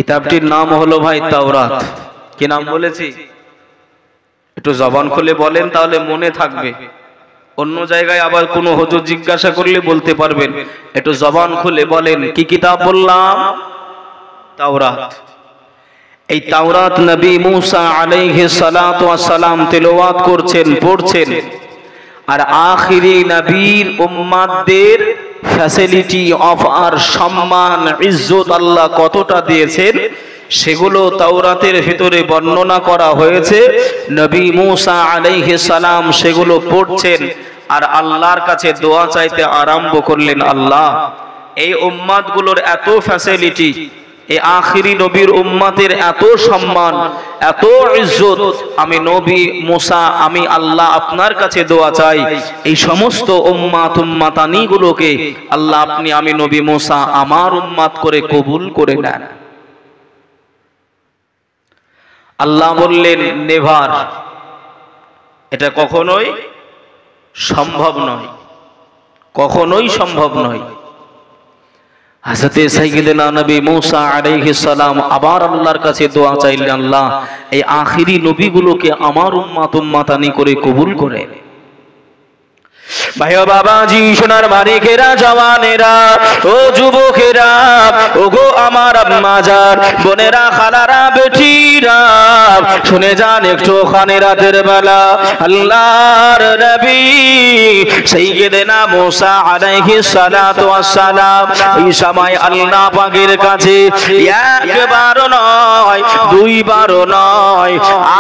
কিতাবটির নাম হলো ভাই তাওরাত। কি নাম বলেছি? একটু জবান খুলে বলেন, তাহলে মনে থাকবে। অন্য জায়গায় আবার কোনো হুজুর জিজ্ঞাসা করলে বলতে পারবেন। একটু জবান খুলে বলেন, কি কিতাব বললাম? তাওরাত। এই তাওরাত নবী মুসা আলাইহিস সালাতু ওয়াস সালাম তেলাওয়াত করছেন, পড়ছেন। আর আখিরি নবীর উম্মতদের ফ্যাসিলিটি অফার, সম্মান, ইজ্জত আল্লাহ কতটা দিয়েছেন সেগুলো তাওরাতের ভিতরে বর্ণনা করা হয়েছে। নবী মুসা আলাইহিস সালাম সেগুলো পড়ছেন আর আল্লাহর কাছে দোয়া চাইতে আরম্ভ করলেন। আল্লাহ, এই উম্মতগুলোর এত ফ্যাসিলিটি, এই আখিরি নবীর উম্মতের এত সম্মান, এত ইজ্জত, আমি নবী মুসা, আমি আল্লাহ আপনার কাছে দোয়া চাই এই সমস্ত উম্মত উম্মতানিগুলোকে আল্লাহ আপনি, আমি নবী মুসা আমার উম্মত করে কবুল করে নেন। আল্লাহ বললেন, নেভার, এটা কখনোই সম্ভব নয়, কখনোই সম্ভব নয়। হযরতে সাইয়্যিদনা নবী মুসা আলাইহিস সালাম আবার আল্লাহর কাছে দোয়া চাইলেন, আল্লাহ এই আখিরি নবীগুলোকে আমার উম্মত উম্মতানি করে কবুল করে। ভাই ও বাবাজি, সোনার মানিকেরা, জওয়ানেরা, ও যুবকেরা, ও গো আমার আম্মাজান, বোনেরা, খালারা, বেটিরা, শুনে যান একটু খানে রাতের বেলা আল্লাহর নবী সাইয়্যিদনা মুসা আলাইহিস সালাতু ওয়াস সালাম এই সময় আল্লাহ পাকের কাছে একবার নয়, দুইবার নয়,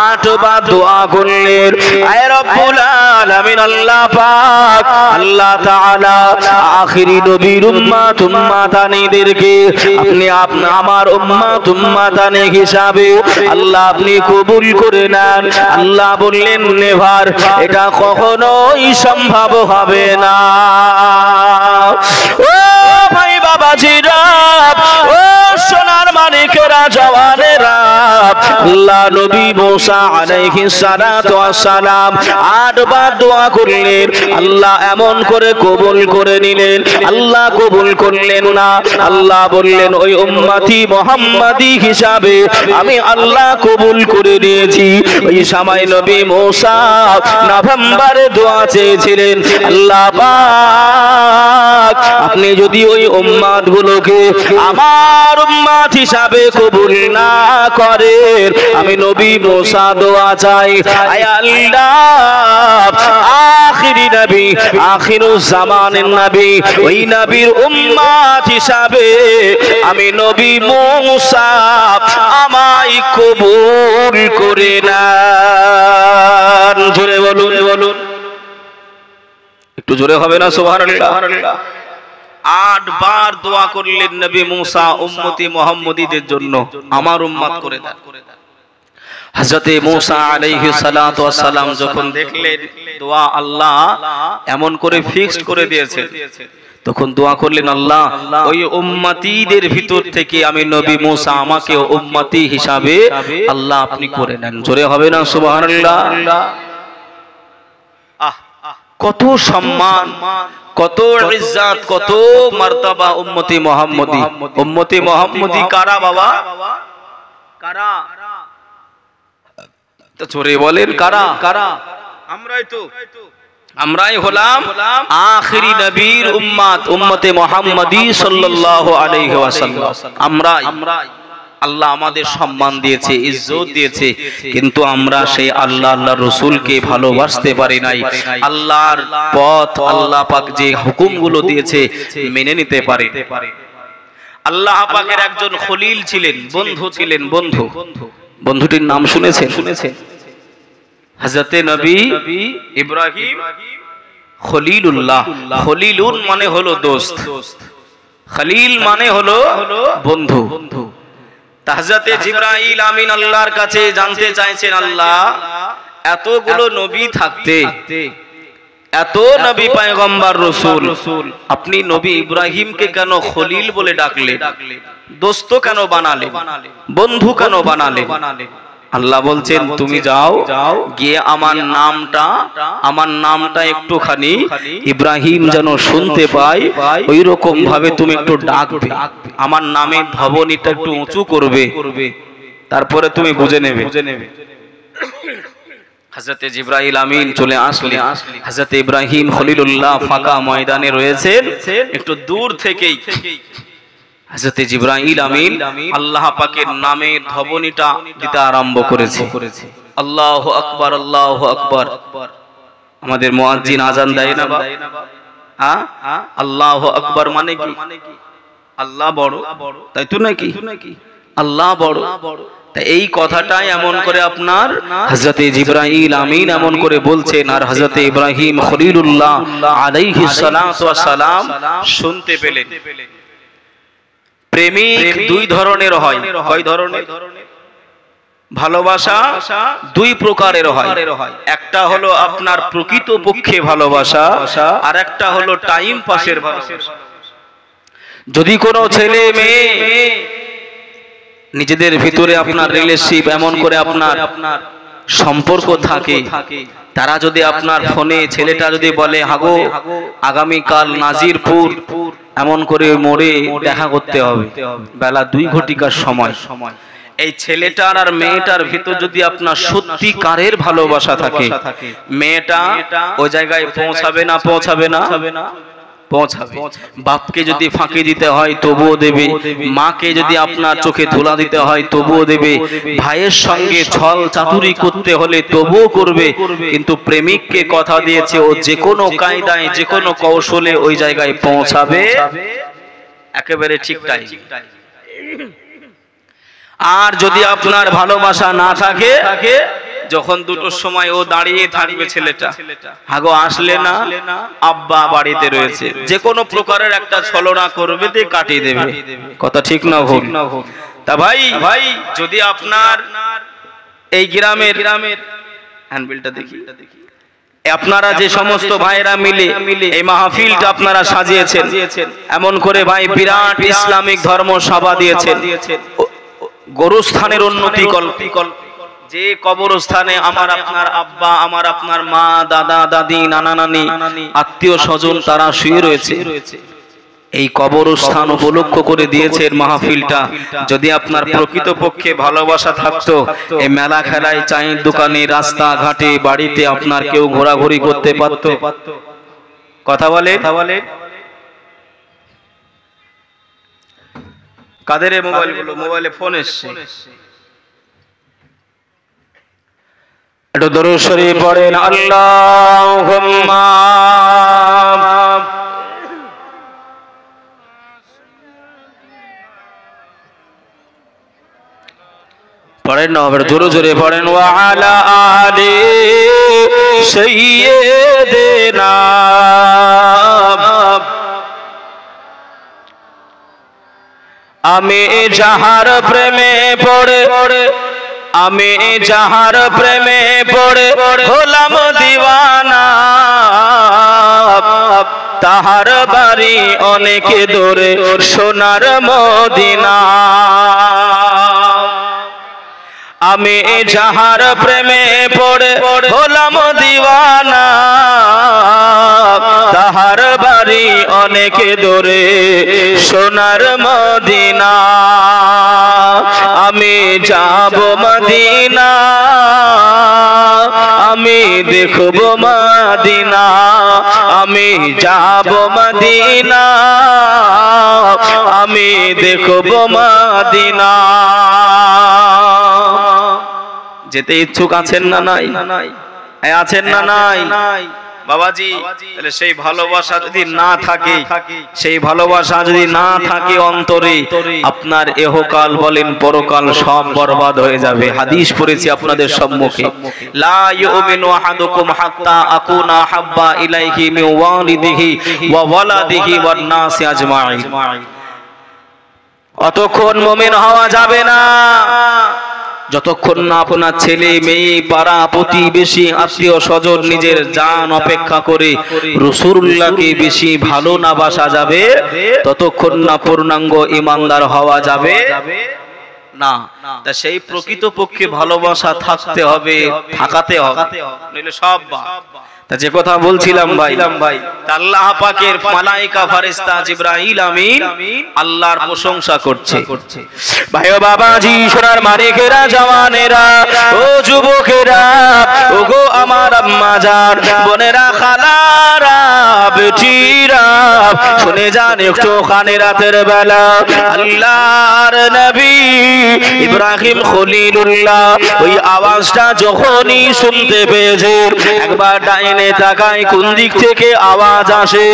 8 বার দোয়া করলেন। আয় রব্বুল আলামিন, আল্লাহ পাক, আল্লাহ তাআলা আখিরি নবীর উম্মত উম্মতানিদেরকে আপনি আমার উম্মত উম্মতানি হিসাবে আল্লাহ আপনি কবুল করে নেন। আল্লাহ বললেন, নেভার, এটা কখনোই সম্ভব হবে না। ও ভাই বাবাজিরা, ও সোনার মানিকেরা, জওয়ানেরা, আল্লাহ নবী মুসা আলাইহিস সালাতু ওয়াস সালাম 8 বার দোয়া করলেন। আল্লাহ এমন করে কবুল করে নিলেন। আল্লাহ কবুল করলেন না, আল্লাহ বললেন, ওই উম্মতি মুহাম্মাদি হিসাবে আমি আল্লাহ কবুল করে নিয়েছি। ওই সময় নবী মুসা নভেম্বরে দোয়া চেয়েছিলেন, আল্লাহ পাক আপনি যদি ওই উম্মতগুলোকে আমার উম্মত হিসাবে কবুল না করেন, আমি নবী মুসা দোয়া চাই, আয় আল্লাহ আখিরি নবী, আখিরুজ জামানের নবী, ওই নবীর উম্মত হিসাবে আমি নবী মুসা আমায় কবুল করে নেন। জোরে বলুন, বলুন, একটু জোরে হবে না? সুবহানাল্লাহ। 8 বার দোয়া করলেন নবী মুসা উম্মতি মুহাম্মদীদের জন্য, আমার উম্মত করে দেন। হযরতে মুসা আলাইহিস সালাতু ওয়াস সালাম যখন দেখলেন দোয়া আল্লাহ এমন করে ফিক্সড করে দিয়েছেন, তখন দোয়া করলেন, আল্লাহ ওই উম্মতীদের ভিতর থেকে আমি নবী মুসা আমাকে উম্মতি হিসাবে আল্লাহ আপনি করে নেন। জোরে হবে না? সুবহানাল্লাহ। কত সম্মান, কত ইজ্জত, কত মার্তবা উম্মতি মুহাম্মদী। উম্মতি মুহাম্মদী কারা বাবা? কারা? তো জোরে বলেন, কারা? কারা? আমরাই তো, আমরাই হলাম আখিরি নবীর উম্মত, উম্মতে মুহাম্মদী সাল্লাল্লাহু আলাইহি ওয়াসাল্লাম। আমরাই। আল্লাহ আমাদের সম্মান দিয়েছে, ইজ্জত দিয়েছে, কিন্তু আমরা সেই আল্লাহ আল্লাহর রাসূলকে ভালোবাসতে পারি নাই। আল্লাহর পথ, আল্লাহ পাক যে হুকুমগুলো দিয়েছে মেনে নিতে পারি। আল্লাহ পাকের একজন খলিল ছিলেন, বন্ধু ছিলেন, বন্ধু। বন্ধুটির নাম শুনেছেন? হযরতে নবী ইব্রাহিম খলিলুল্লাহ। খলিলুন মানে হলো দোস্ত, খলিল মানে হলো বন্ধু। হযরতে জিবরাইল আমিন আল্লাহর কাছে জানতে চাইছেন, আল্লাহ এতগুলো নবী থাকতে, এত নবী পয়গম্বর রাসূল, আপনি নবী ইব্রাহিমকে কেন খলিল বলে ডাকলেন? দোস্ত কেন বানালেন? বন্ধু কেন বানালেন? আল্লাহ বলছেন তুমি যাও, গিয়ে আমার নামটা একটুখানি ইব্রাহিম যেন শুনতে পায়, ওই রকম ভাবে তুমি একটু ডাকবে, আমার নামের ধ্বনিটা একটু উঁচু করবে, তারপরে তুমি বুঝে নেবে। হযরত জিবরাইল আমিন চলে আসলেন। হযরত ইব্রাহিম খলিলুল্লাহ ফাঁকা ময়দানে রয়েছেন, একটু দূর থেকেই হযরত জিবরাইল আমিন আল্লাহ পাকের নামের ধ্বনিটা দিতে আরম্ভ করেছে। আল্লাহু আকবার, আল্লাহু আকবার। আমাদের মুয়াজ্জিন আজান দেয় না বাবা? হ্যাঁ, আল্লাহু আকবার মানে কি? আল্লাহ বড়, তাই তো নাকি? আল্লাহ বড়। তাই এই কথাটাই এমন করে আপনার হযরত জিবরাইল আমিন এমন করে বলছেন, আর হযরত ইব্রাহিম খলিলুল্লাহ আলাইহিস সালাতু ওয়াস সালাম শুনতে পেলেন। প্রেমিক দুই ধরনের হয়। কয় ধরনের? ভালোবাসা দুই প্রকারের হয়। একটা হলো আপনার প্রকৃত পক্ষে ভালোবাসা, আর একটা হলো টাইম পাসের ভালোবাসা। যদি কোনো ছেলে মেয়ে নিজেদের ভিতরে আপনার রিলেশনশিপ এমন করে আপনার সম্পর্ক থাকে, তারা যদি আপনার ফোনে ছেলেটা যদি বলে হাগো আগামীকাল নাজিরপুর এমন করে মোড়ে দেখা করতে হবে বেলা 2 ঘটিকার সময়, এই ছেলেটার আর মেয়েটার ভিতর যদি আপনার সত্যিকারের ভালোবাসা থাকে, মেয়েটা ওই জায়গায় পৌঁছাবে না? পৌঁছাবে না? পৌঁছাবে। বাপকে যদি ফাঁকি দিতে হয় তবুও দেবে, মাকে যদি আপনার চোখে ধুলা দিতে হয় তবুও দেবে, ভাইয়ের সঙ্গে ছল চাতুরি করতে হলে তবুও করবে। কিন্তু প্রেমিককে কথা দিয়েছে ও যে কোনো কায়দায় যে কোনো কৌশলে ওই জায়গায় পৌঁছাবে একেবারে ঠিক টাইম। আর যদি আপনার ভালোবাসা না থাকে, যখন দুটোর সময় ও দাঁড়িয়ে থাকবে ছেলেটা, হাগো আসলে না, আব্বা বাড়িতে রয়েছে, যে কোনো প্রকারের একটা ছলনা করবে দিয়ে কাটিয়ে দেবে। কথা ঠিক না ভুল? তা ভাই যদি আপনার এই গ্রামের হ্যান্ডবিলটা দেখি, আপনারা যে সমস্ত ভাইরা মিলে এই মাহফিলটা আপনারা সাজিয়েছেন, এমন করে ভাই বিরাট ইসলামিক ধর্ম সভা দিয়েছেন, গোরস্থানের উন্নতি কল্প, যে কবরস্থানে আমার আপনার আব্বা, আমার আপনার মা, দাদা দাদি, নানা নানি, আত্মীয় স্বজন তারা শুয়ে রয়েছে, এই কবরস্থান উপলক্ষ করে দিয়েছেন মাহফিলটা। যদি আপনার প্রকৃত পক্ষে ভালোবাসা থাকতো, এই মেলা খেলায়, চায়ের দোকানে, রাস্তা ঘাটে, বাড়িতে আপনার কেউ ঘোরাঘুরি করতে পারতো? কথা বলে? কাদের মোবাইলগুলো? মোবাইলে ফোন এসছে, একটু দরুদ শরীফ পড়েন। আল্লাহুম্মা পড়েন না, জোরে জোরে পড়েন। ওয়া আলা আলি সাইয়্যিদিনা, আমি যাহার প্রেমে পড়ে, আমি যাহার প্রেমে পড়ে হলাম দিওয়ানা, তাহার বাড়ি অনেক দূরে সোনার মদিনা। আমি যাহার প্রেমে পড়ে হলাম দিওয়ানা, তাহার বাড়ি অনেক দূরে সোনার মদিনা। আমি যাব মদিনা, আমি দেখব মদিনা, আমি যাব মদিনা, আমি দেখব মদিনা। যেতে ইচ্ছুক আছেন না নাই? আছেন না নাই? বাবাজি, তাহলে সেই ভালোবাসা যদি না থাকে, সেই ভালোবাসা যদি না থাকে অন্তরে, আপনার এহকাল বলেন পরকাল সব বরবাদ হয়ে যাবে। হাদিস পড়েছি আপনাদের সম্মুখে, লা ইউমিনু আহাদুকুম হাত্তা আকুনা হাব্বা ইলাইহি মিন ওয়ালিদিহি ওয়া ওয়ালাদিহি ওয়ান নাসি আজমাইন। অতক্ষণ মুমিন হওয়া যাবে না যতক্ষণ না আপনার ছেলে মেয়ে, পাড়া প্রতিবেশী, আত্মীয় স্বজন, নিজের জান অপেক্ষা করে রাসূলুল্লাহকে বেশি ভালো না বাসা যাবে, ততক্ষণ না পূর্ণাঙ্গ ঈমানদার হওয়া যাবে না। তা সেই প্রকৃত পক্ষে ভালোবাসা থাকতে হবে, থাকাতে হবে, নইলে সব বাদ। তা যে কথা বলছিলাম ভাই, আল্লাহ পাকের মালায়েকা ফেরেশতা জিবরাইল আমিন আল্লাহর প্রশংসা করছে। ভাই ও বাবাজি, সোনার মানিকেরা, জওয়ানেরা, ও যুবকেরা, ও গো আমার আম্মা জান, বোনেরা, খালারা, বেটিরা, শুনে যান একটু খানে রাতের বেলা আল্লাহর নবী ইব্রাহিম খলিলুল্লাহ ওই আওয়াজটা যখনই শুনতে পেয়েছে, একবার ডাইনে তাকায় কোন দিক থেকে আওয়াজ আসে,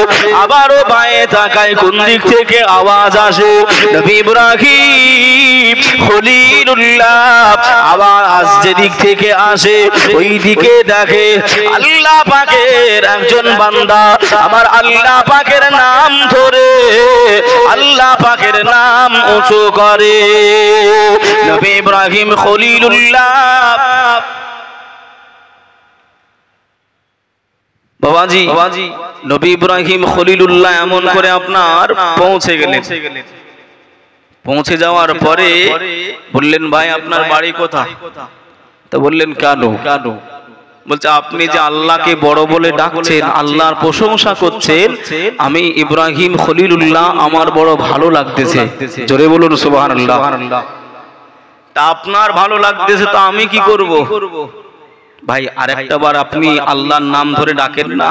আবারও বাঁয়ে তাকায় কোন দিক থেকে আওয়াজ আসে। নবী ইব্রাহিম খলিলুল্লাহ আওয়াজ যেদিক থেকে আসে ওই দিকে দেখে আল্লাহ পাকের একজন বান্দা আমার আল্লাহ পাকের নাম ধরে আল্লাহ পাকের নাম উঁচু করে। নবী ইব্রাহিম খলিলুল্লাহ বাবাজি, নবী ইব্রাহিম খলিলুল্লাহ এমন করে আপনার পৌঁছে গেলেন। পৌঁছে যাওয়ার পরে বললেন, ভাই আপনার বাড়ি কোথায়? তো বললেন, কেন? বলছে, আপনি যে আল্লাহকে বড় বলে ডাকছেন, আল্লাহর প্রশংসা করছেন, আমি ইব্রাহিম খলিলুল্লাহ আমার বড় ভালো লাগতেছে। জোরে বলুন সুবহানাল্লাহ। তা আপনার ভালো লাগতেছে, তো আমি কি করব? ভাই আরেকটা বার আপনি আল্লাহর নাম ধরে ডাকেন না,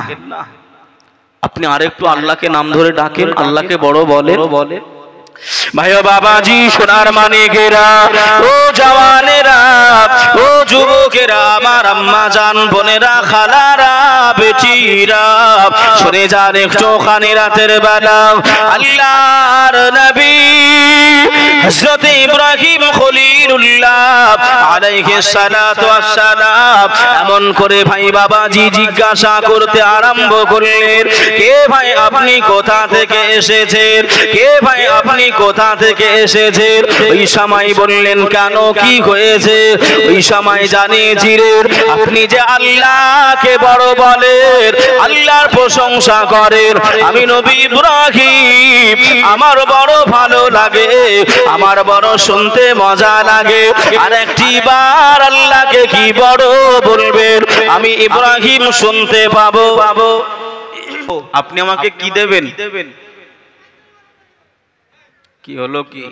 আপনি আরেকটু আল্লাহকে নাম ধরে ডাকেন, আল্লাহকে বড় বলেন। ভাই ও বাবাজি, সোনার মানিকেরা, ও জওয়ানেরা, ও যুবকেরা, আমার আম্মা জান, বোনেরা, খালারা, বেটিরা, শুনে যান একটু খানি রাতের বেলা আল্লাহর নবী হযরত ইব্রাহিম খলিলুল্লাহ আলাইহিস সালাতু ওয়াস সালাম এমন করে ভাই বাবাজি জিজ্ঞাসা করতে আরম্ভ করলেন, কে ভাই আপনি কোথা থেকে এসেছেন? কে ভাই আপনি কোথা থেকে এসেছেন? ওই সময় বললেন, কেন, কি হয়েছে? ওই সময় জানিয়েছিলেন, আপনি যে আল্লাহকে বড় বলেন, আল্লাহর প্রশংসা করেন, আমি নবী ইব্রাহিম আমার বড় ভালো লাগে, আমার বড় শুনতে মজা লাগে। আর একটি বার আল্লাহকে কি বড় বলবেন, আমি ইব্রাহিম শুনতে পাবো। আপনি আমাকে কি দেবেন? কি হলো কি?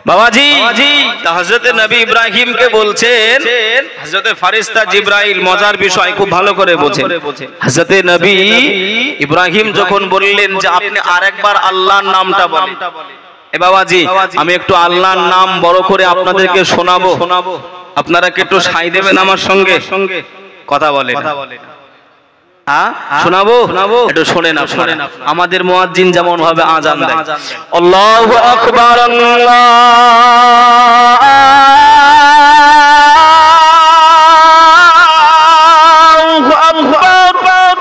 বাবাজি, হযরত নবী ইব্রাহিমকে বলছেন, হযরত ফেরেশতা জিবরাইল মজার বিষয় খুব ভালো করে বোঝেন। হযরত নবী ইব্রাহিম যখন বললেন যে আপনি আরেকবার আল্লাহর নামটা বলেন, এ বাবাজি আমি একটু আল্লাহর নাম বড় করে আপনাদেরকে শোনাবো, আপনারা কি একটু সাই দেবেন আমার সঙ্গে? কথা বলেন, শোনাবো, একটু শোনেন আপনারা। আমাদের মুয়াজ্জিন যেমন ভাবে আযান দেয়, আল্লাহু আকবার, আল্লাহু আকবার।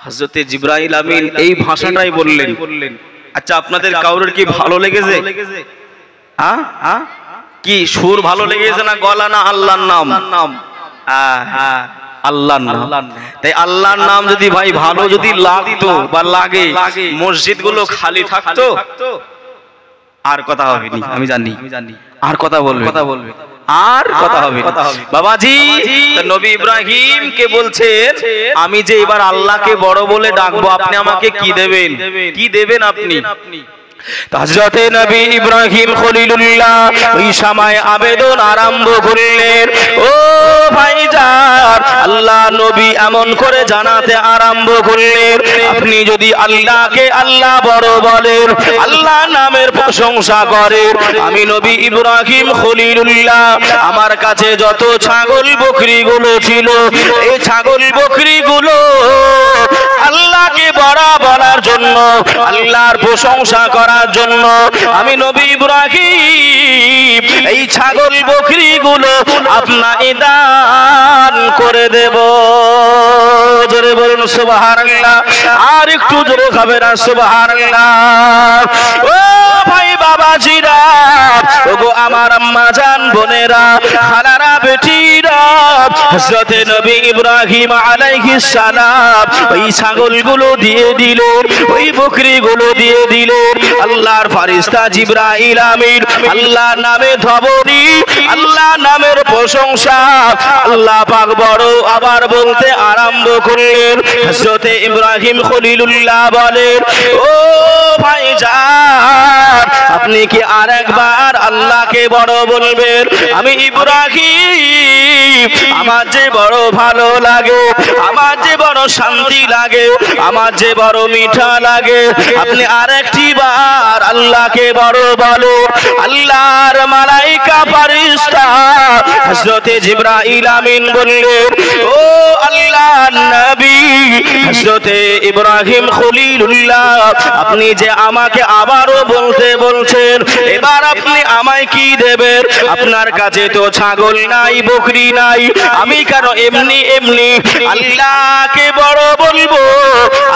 হযরত জিবরাইল আমিন এই ভাষাটাই বললেন। আচ্ছা, আপনাদের কাউরের কি ভালো লেগেছে? কি সুর ভালো লেগেছে না গলা না আল্লাহর নাম? আল্লাহর নাম। তাই আল্লাহর নাম যদি ভাই ভালো যদি লাগতো বা লাগে, মসজিদগুলো খালি থাকতো? আর কথা হবে না, আমি জানি। আর কথা বলবে, আর কথা হবে বাবাজি। নবী ইব্রাহিম কে বলছেন, আমি যে এবার আল্লাহকে বড় বলে ডাকবো, আপনি আমাকে কি দেবেন? কি দেবেন আপনি? হযরত নবী ইব্রাহিম খলিলুল্লাহ ওই সময় আবেদন আরম্ভ করলেন, ও ভাইজান, আল্লাহ নবী এমন করে জানাতে আরম্ভ করলেন, আপনি যদি আল্লাহকে আল্লাহ বড় বলেন, আল্লাহ নামের প্রশংসা করেন, আমি নবী ইব্রাহিম খলিলুল্লাহ আমার কাছে যত ছাগল বকরিগুলো ছিল, এই ছাগল বকরিগুলো আল্লাহকে বড় বলার জন্য, আল্লাহর প্রশংসা করার জন্য আমি নবী ইব্রাহিম এই ছাগল বকরিগুলো আপনাকে দান করে দেব। জোরে বলুন সুবহানাল্লাহ। আর একটু জোরে হবে না সুবহানাল্লাহ। ও ভাই বাবা, বাবাজিরা, ওগো আমার আম্মা জান বোনেরা, খালারা বেটিরা, হযরতে নবী ইব্রাহিম আলাইহিস সালাম ওই ছাগলগুলো দিয়ে দিলেন, ওই বকরিগুলো দিয়ে দিলেন। আল্লাহর ফেরেশতা জিবরাইল আমিন আল্লাহর নামে ধ্বনি, আল্লাহর নামের প্রশংসা আল্লাহ পাক বড় আবার বলতে আরম্ভ করলেন। হযরতে ইব্রাহিম খলিলুল্লাহ বলেন, ও ভাইজান, আপনি কি আরেকবার আল্লাহকে বড় বলবেন? আমি ইব্রাহিম, আমার যে বড় ভালো লাগে, আমার যে বড় শান্তি লাগে, আমার যে বড় মিঠা লাগে, আপনি আরেকটি বার আল্লাহকে বড় বলো। আল্লাহর মালাইকা ফেরেশতা হযরতে জিবরাইল আমিন বললেন, ও আল্লাহর নবী হযরতে ইব্রাহিম খলিলুল্লাহ, আপনি যে আমাকে আবারও বলতে বলছেন, এবার আপনি আমায় কি দেবেন? আপনার কাছে তো ছাগল নাই, বকরি নাই, আমি কেন এমনি এমনি আল্লাহকে বড় বলবো,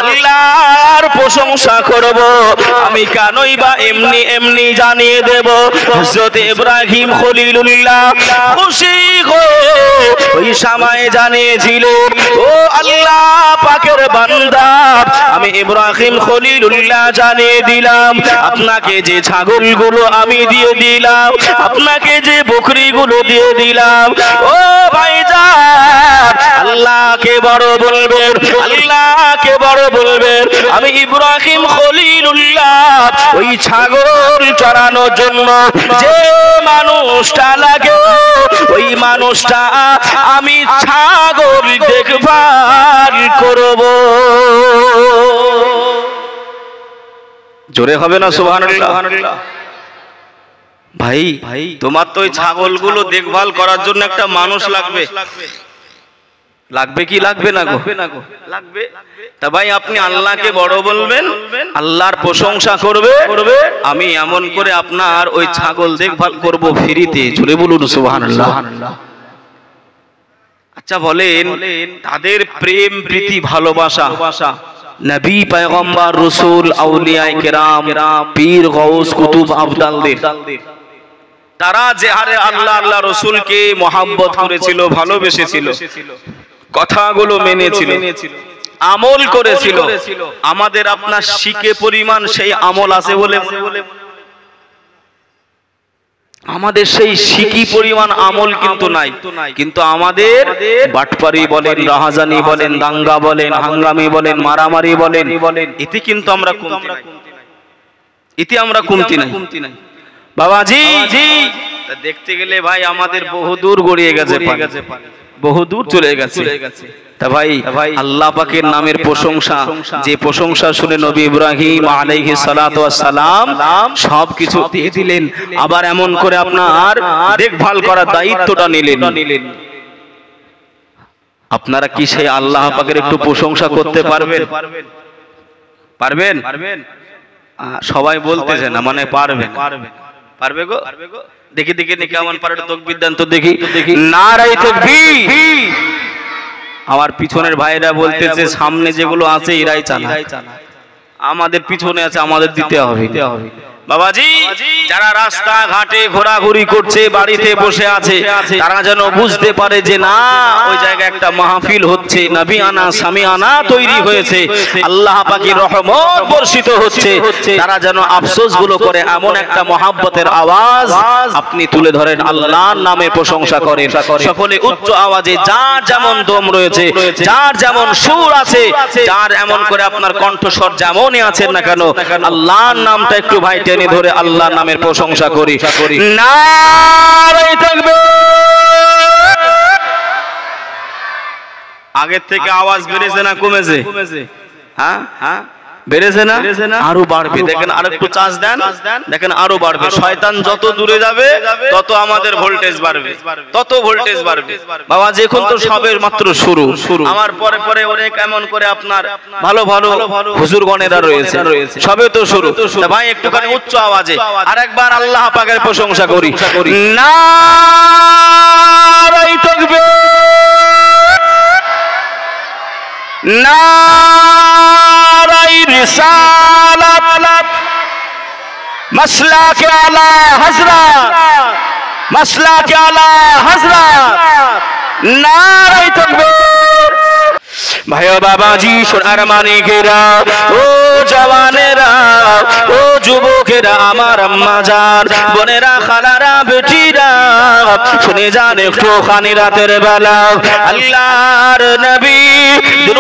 আল্লাহর প্রশংসা করব, আমি কেনই বা এমনি এমনি জানিয়ে দেব? হযরত ইব্রাহিম খলিলুল্লাহ খুশি ওই সময় জানিয়েছিলেন, ও আল্লাহ পাকের বান্দা, আমি ইব্রাহিম খলিলুল্লাহ জানিয়ে দিলাম, আপনাকে যে ছাগলগুলো আমি দিয়ে দিলাম, আপনাকে যে বকরিগুলো দিয়ে দিলাম, ও ভাইজান, আল্লাহকে বড় বলবেন, আল্লাহকে বড় বলবেন। আমি ইব্রাহিম খলিলুল্লাহ ওই ছাগল চড়ানোর জন্য যে মানুষটা লাগে, ওই মানুষটা আমি ছাগল দেখভাল করব। জোরে হবে না সুবহানাল্লাহ? ভাই তোমার তো ওই ছাগলগুলো দেখভাল করার জন্য একটা মানুষ লাগবে, লাগবে কি লাগবে না গো? লাগবে। তা ভাই আপনি আল্লাহকে বড় বলবেন, আল্লাহর প্রশংসা করবে, আমি এমন করে আপনার ওই ছাগল দেখভাল করব ফ্রিতে। জোরে বলুন সুবহানাল্লাহ। আচ্ছা বলেন, তাদের প্রেম প্রীতি ভালোবাসা নবী পয়গম্বর রাসূল আউলিয়ায়ে কেরাম পীর গাউস কুতুব আবদালদের, তারা যে হারে আল্লাহ আল্লাহ রাসূলকে মহব্বত করেছিল, ভালোবেসেছিল, কথাগুলো মেনেছিল, আমল করেছিল, আমাদের আপনার শিখে পরিমাণ সেই আমল আছে বলে আমাদের সেই শিখি পরিমাণ আমল কিন্তু নাই। কিন্তু আমাদের বাটপারি বলেন, রাহাজানি বলেন, দাঙ্গা বলেন, হাঙ্গামি বলেন, মারামারি বলেন, এতে কিন্তু আমরা কমতি নাই, এতে আমরা কমতি নাই বাবাজি। দেখতে গেলে ভাই আমাদের বহুদূর গড়িয়ে গেছে, বহুদূর চলে গেছে। তা ভাই আল্লাহ পাকের নামের প্রশংসা, যে প্রশংসা শুনে নবী ইব্রাহিম আলাইহিস সালাতু ওয়াস সালাম সব কিছু দিয়ে দিলেন, আবার এমন করে আপনার দেখভাল করার দায়িত্বটা নিলেন। আপনারা কি সেই আল্লাহ পাকের একটু প্রশংসা করতে পারবেন? পারবেন? সবাই বলতেছে না, মানে পারবেন। পারবে গো? দেখি দেখি কেমন পারে, তাকবীর দেন তো দেখি। নারায়ে তাকবীর। আমার পিছনের ভাইরা বলতেছে সামনে যেগুলো আছে এরাই চালায়, আমাদের পিছনে আছে, আমাদের দিতে হবে। বাবাজি যারা রাস্তা ঘাটে ঘোরাঘুরি করছে, বাড়িতে বসে আছে, তারা যেন বুঝতে পারে যে না, ওই জায়গায় একটা মাহফিল হচ্ছে, নবিয়ানা সামিয়ানা তৈরি হয়েছে, আল্লাহ পাকের রহমত বর্ষিত হচ্ছে। তারা যেন আফসোস গুলো করে, এমন একটা মহাব্বতের আওয়াজ আপনি তুলে ধরেন, আল্লাহর নামে প্রশংসা করেন সকলে উচ্চ আওয়াজে, যার যেমন দম রয়েছে, যার যেমন সুর আছে, যার এমন করে আপনার কণ্ঠস্বর যেমনই আছেন না কেন, আল্লাহর নামটা একটু ভাই টেনে ধরে আল্লাহর নামের প্রশংসা করি। নারে তাকবীর। আগের থেকে আওয়াজ বেড়েছে না কমেছে? হ্যাঁ হ্যাঁ বেড়েছে না? আরো বাড়বে। দেখেন আর একটু চার্জ দেন, দেখেন আরো বাড়বে। শয়তান যত দূরে যাবে তত আমাদের ভোল্টেজ বাড়বে, তত ভোল্টেজ বাড়বে। বাবা এখন তো সবে মাত্র শুরু, আমার পরে পরে অনেক এমন করে আপনার ভালো ভালো হুজুরগণেরা রয়েছে, সবে তো শুরু। ভাই একটুখানি উচ্চ আওয়াজে আরেকবার আল্লাহ পাকের প্রশংসা করি। নারে তাকবীর, নারে রিসালাত, মাসলাকে আলা হযরত, মাসলাকে আলা হযরত, নারে তাকবীর। ভাই বাবাজি সোনার মানিকেরা, ও জওয়ানেরা, ও যুবকেরা, আমার আম্মা জান, বোনেরা, খালারা, বেটিরা, শুনে যান একটু খানি রাতের বেলা আল্লাহর নবী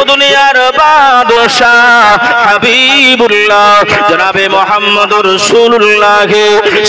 দুনিয়ার বাদশাহ হাবিবুল্লাহ জনাবে মুহাম্মদুর রাসূলুল্লাহ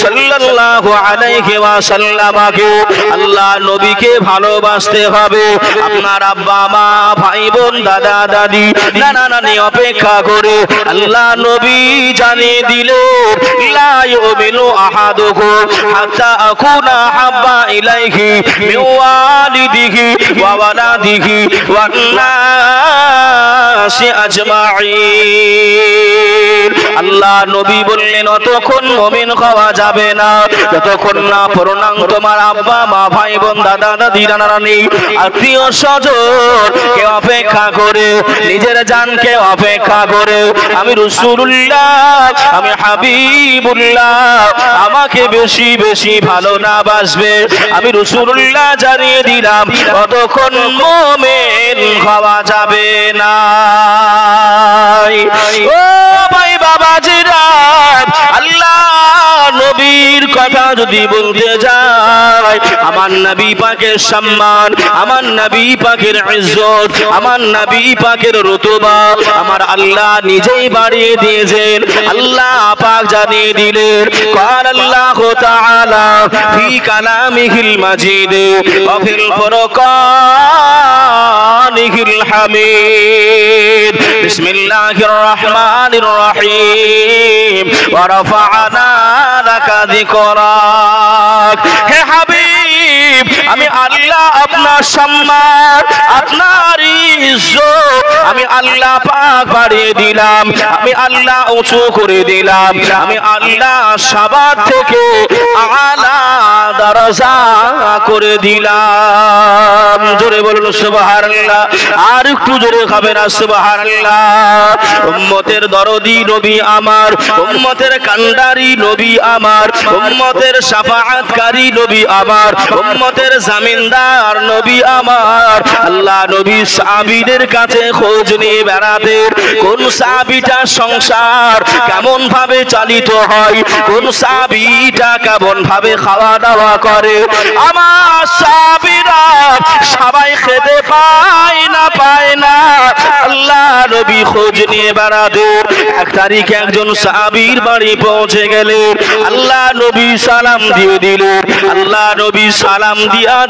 সাল্লাল্লাহু আলাইহি ওয়াসাল্লামকে আল্লাহ নবীকে ভালোবাসতে হবে। আপনার আব্বা মা, ভাই বোন, দাদা দাদি, নানা নানি অপেক্ষা করে আল্লাহ নবী জানিয়ে দিলেন, লা ইউমিনু আহাদুকুম হাত্তা আকুনা হাব্বা ইলাইহি মিন ওয়ালিদিহি ওয়া ওয়ালাদিহি ওয়ান নাসি আজমাইন। আল্লাহ নবী বললেন, অতক্ষণ মুমিন হওয়া যাবে না যতক্ষণ না প্রণাম তোমার আব্বা মা, ভাই বোন, দাদা দাদি, নানা নানি, আত্মীয় স্বজন কে অপেক্ষা করে, নিজের জানকে অপেক্ষা করে আমি রাসূলুল্লাহ, আমি হাবিবুল্লাহ, আমাকে বেশি বেশি ভালো না বাসবে, আমি রাসূলুল্লাহ জানিয়ে দিলাম, ততক্ষণ মুমিন হওয়া যাবে না। ও ভাই বাবাজিরা, আল্লাহ নবীর কথা যদি বলতে যায়, আমার নবী পাকের সম্মান, আমার নবী পাকের ইজ্জত, আমার নবী পাকের রতবা আমার আল্লাহ নিজেই বাড়িয়ে দিয়েছেন। আল্লাহ পাক জানিয়ে দিলেন, قال الله تعالى في كلامه المجيد وفي الفرقانه الحميد بسم الله الرحمن الرحيم ورفعنا لك ذكرك। হে হাবিব, আমি আল্লাহ আপনার সম্মান, আপনার ইজ্জত আমি আল্লাহ পাক বাড়িয়ে দিলাম, আমি আল্লাহ উঁচু করে দিলাম, আমি আল্লাহ সবার থেকে আলা দরজা করে দিলাম। জোরে বলুন সুবহানাল্লাহ, আর একটু জোরে হবে না সুবহানাল্লাহ। উম্মতের দরদি নবী আমার, উম্মতের কান্ডারি নবী আমার, উম্মতের শাফাআতকারী নবী আমার, উম্মতের জামিনদার নবী আমার। আল্লাহ নবী সাহাবীদের কাছে খোঁজ নিয়ে বেড়াতেন, কোন সাহাবীটা সংসার কেমন ভাবে চালিত হয়, কোন সাহাবীটা কেমন ভাবে খাওয়া দাওয়া করে। আমার সাহাবীরা সবাই খেতে পায় না, আল্লাহ নবী খোঁজ নিয়ে বেড়াতেন। এক তারিখে একজন সাহাবীর বাড়ি পৌঁছে গেলেন, আল্লাহ নবী সালাম দিয়ে দিলেন। আল্লাহ নবী সালাম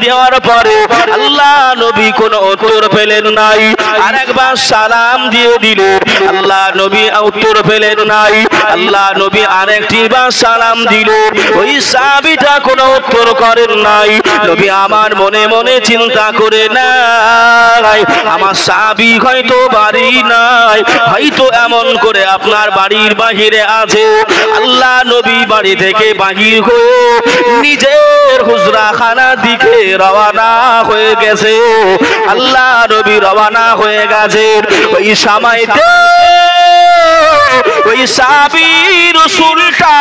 দেওয়ার পরে আল্লাহ নবী কোনো উত্তর পেলেন নাই, আরেকবার সালাম দিয়ে দিলেন, আল্লাহ নবী উত্তর পেলেন নাই। আল্লাহ নবী আরেকটি বার সালাম দিলেন, ওই সাহাবীটা কোনো উত্তর করেন নাই। নবী আমার মনে মনে চিন্তা করে নাই, আমার সাহাবী হয়তো বাড়ি নাই, হয়তো এমন করে আপনার বাড়ির বাহিরে আছে। আল্লাহ নবী বাড়ি থেকে বাহির হয়ে নিজের হুজরাখানার দিকে রওনা হয়ে গেছে। আল্লাহ নবী রওনা হয়ে গেছেন, ওই সময়তে ওই সাহাবী রাসূলটা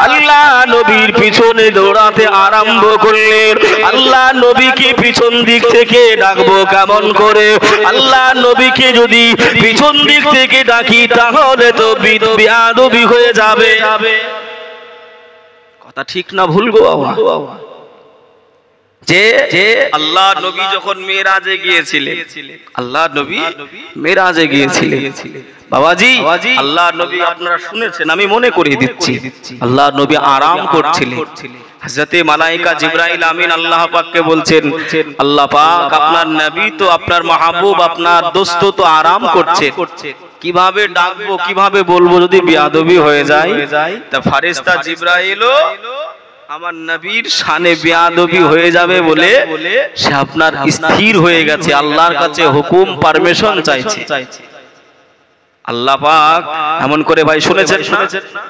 আল্লাহ নবীর পিছনে দৌড়াতে আরম্ভ করলেন। আল্লাহ নবীকে পিছন দিক থেকে ডাকবো কেমন করে? আল্লাহ নবীকে যদি পিছন দিক থেকে ডাকি তাহলে তো বেয়াদবি হয়ে যাবে। কথা ঠিক না ভুল গো বাবা? যে আল্লাহ নবী যখন মেরাজে গিয়েছিলেন, আল্লাহ নবী মেরাজে গিয়েছিলেন বাবাজি, আল্লাহ নবী আপনারা শুনেছেন, আমি মনে করিয়ে দিচ্ছি, আল্লাহ নবী আরাম করছিলেন। হযরতে মালায়েকা জিবরাইল আমিন আল্লাহ পাককে বলছেন, আল্লাহ পাক আপনার নবী তো, আপনার মাহবুব, আপনার দোস্ত তো আরাম করছে, কিভাবে ডাকবো, কিভাবে বলবো যদি বেয়াদবি হয়ে যায়? তা ফেরেশতা জিবরাইলও আমার নবীর শানে বেয়াদবি হয়ে যাবে বলে সে আপনার স্থির হয়ে গেছে, আল্লাহর কাছে হুকুম পারমিশন চাইছে। আল্লাহ পাক এমন করে ভাই শুনেছেন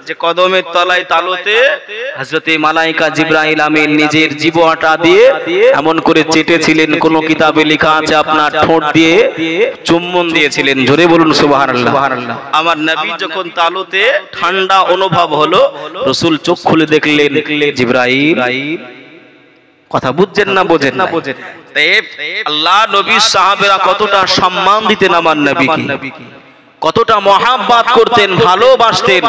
যে কদমের তলায় তালুতে হযরতে মালায়েকা জিবরাইল আমিন নিজের জিহ্বাটা দিয়ে এমন করে চেটেছিলেন, কোন কিতাবে লেখা আছে আপনার ঠোঁট দিয়ে চুম্বন দিয়েছিলেন। জোরে বলুন সুবহানাল্লাহ। আমার নবী যখন তালুতে ঠান্ডা অনুভব হলো, রাসূল চোখ খুলে দেখলেন জিবরাইল। কথা বুঝছেন না বোঝেন না? তাই আল্লাহ নবী সাহাবেরা কতটা সম্মান দিতেন আমার নবীকে, কতটা মহাব্বত করতেন, ভালোবাসতেন।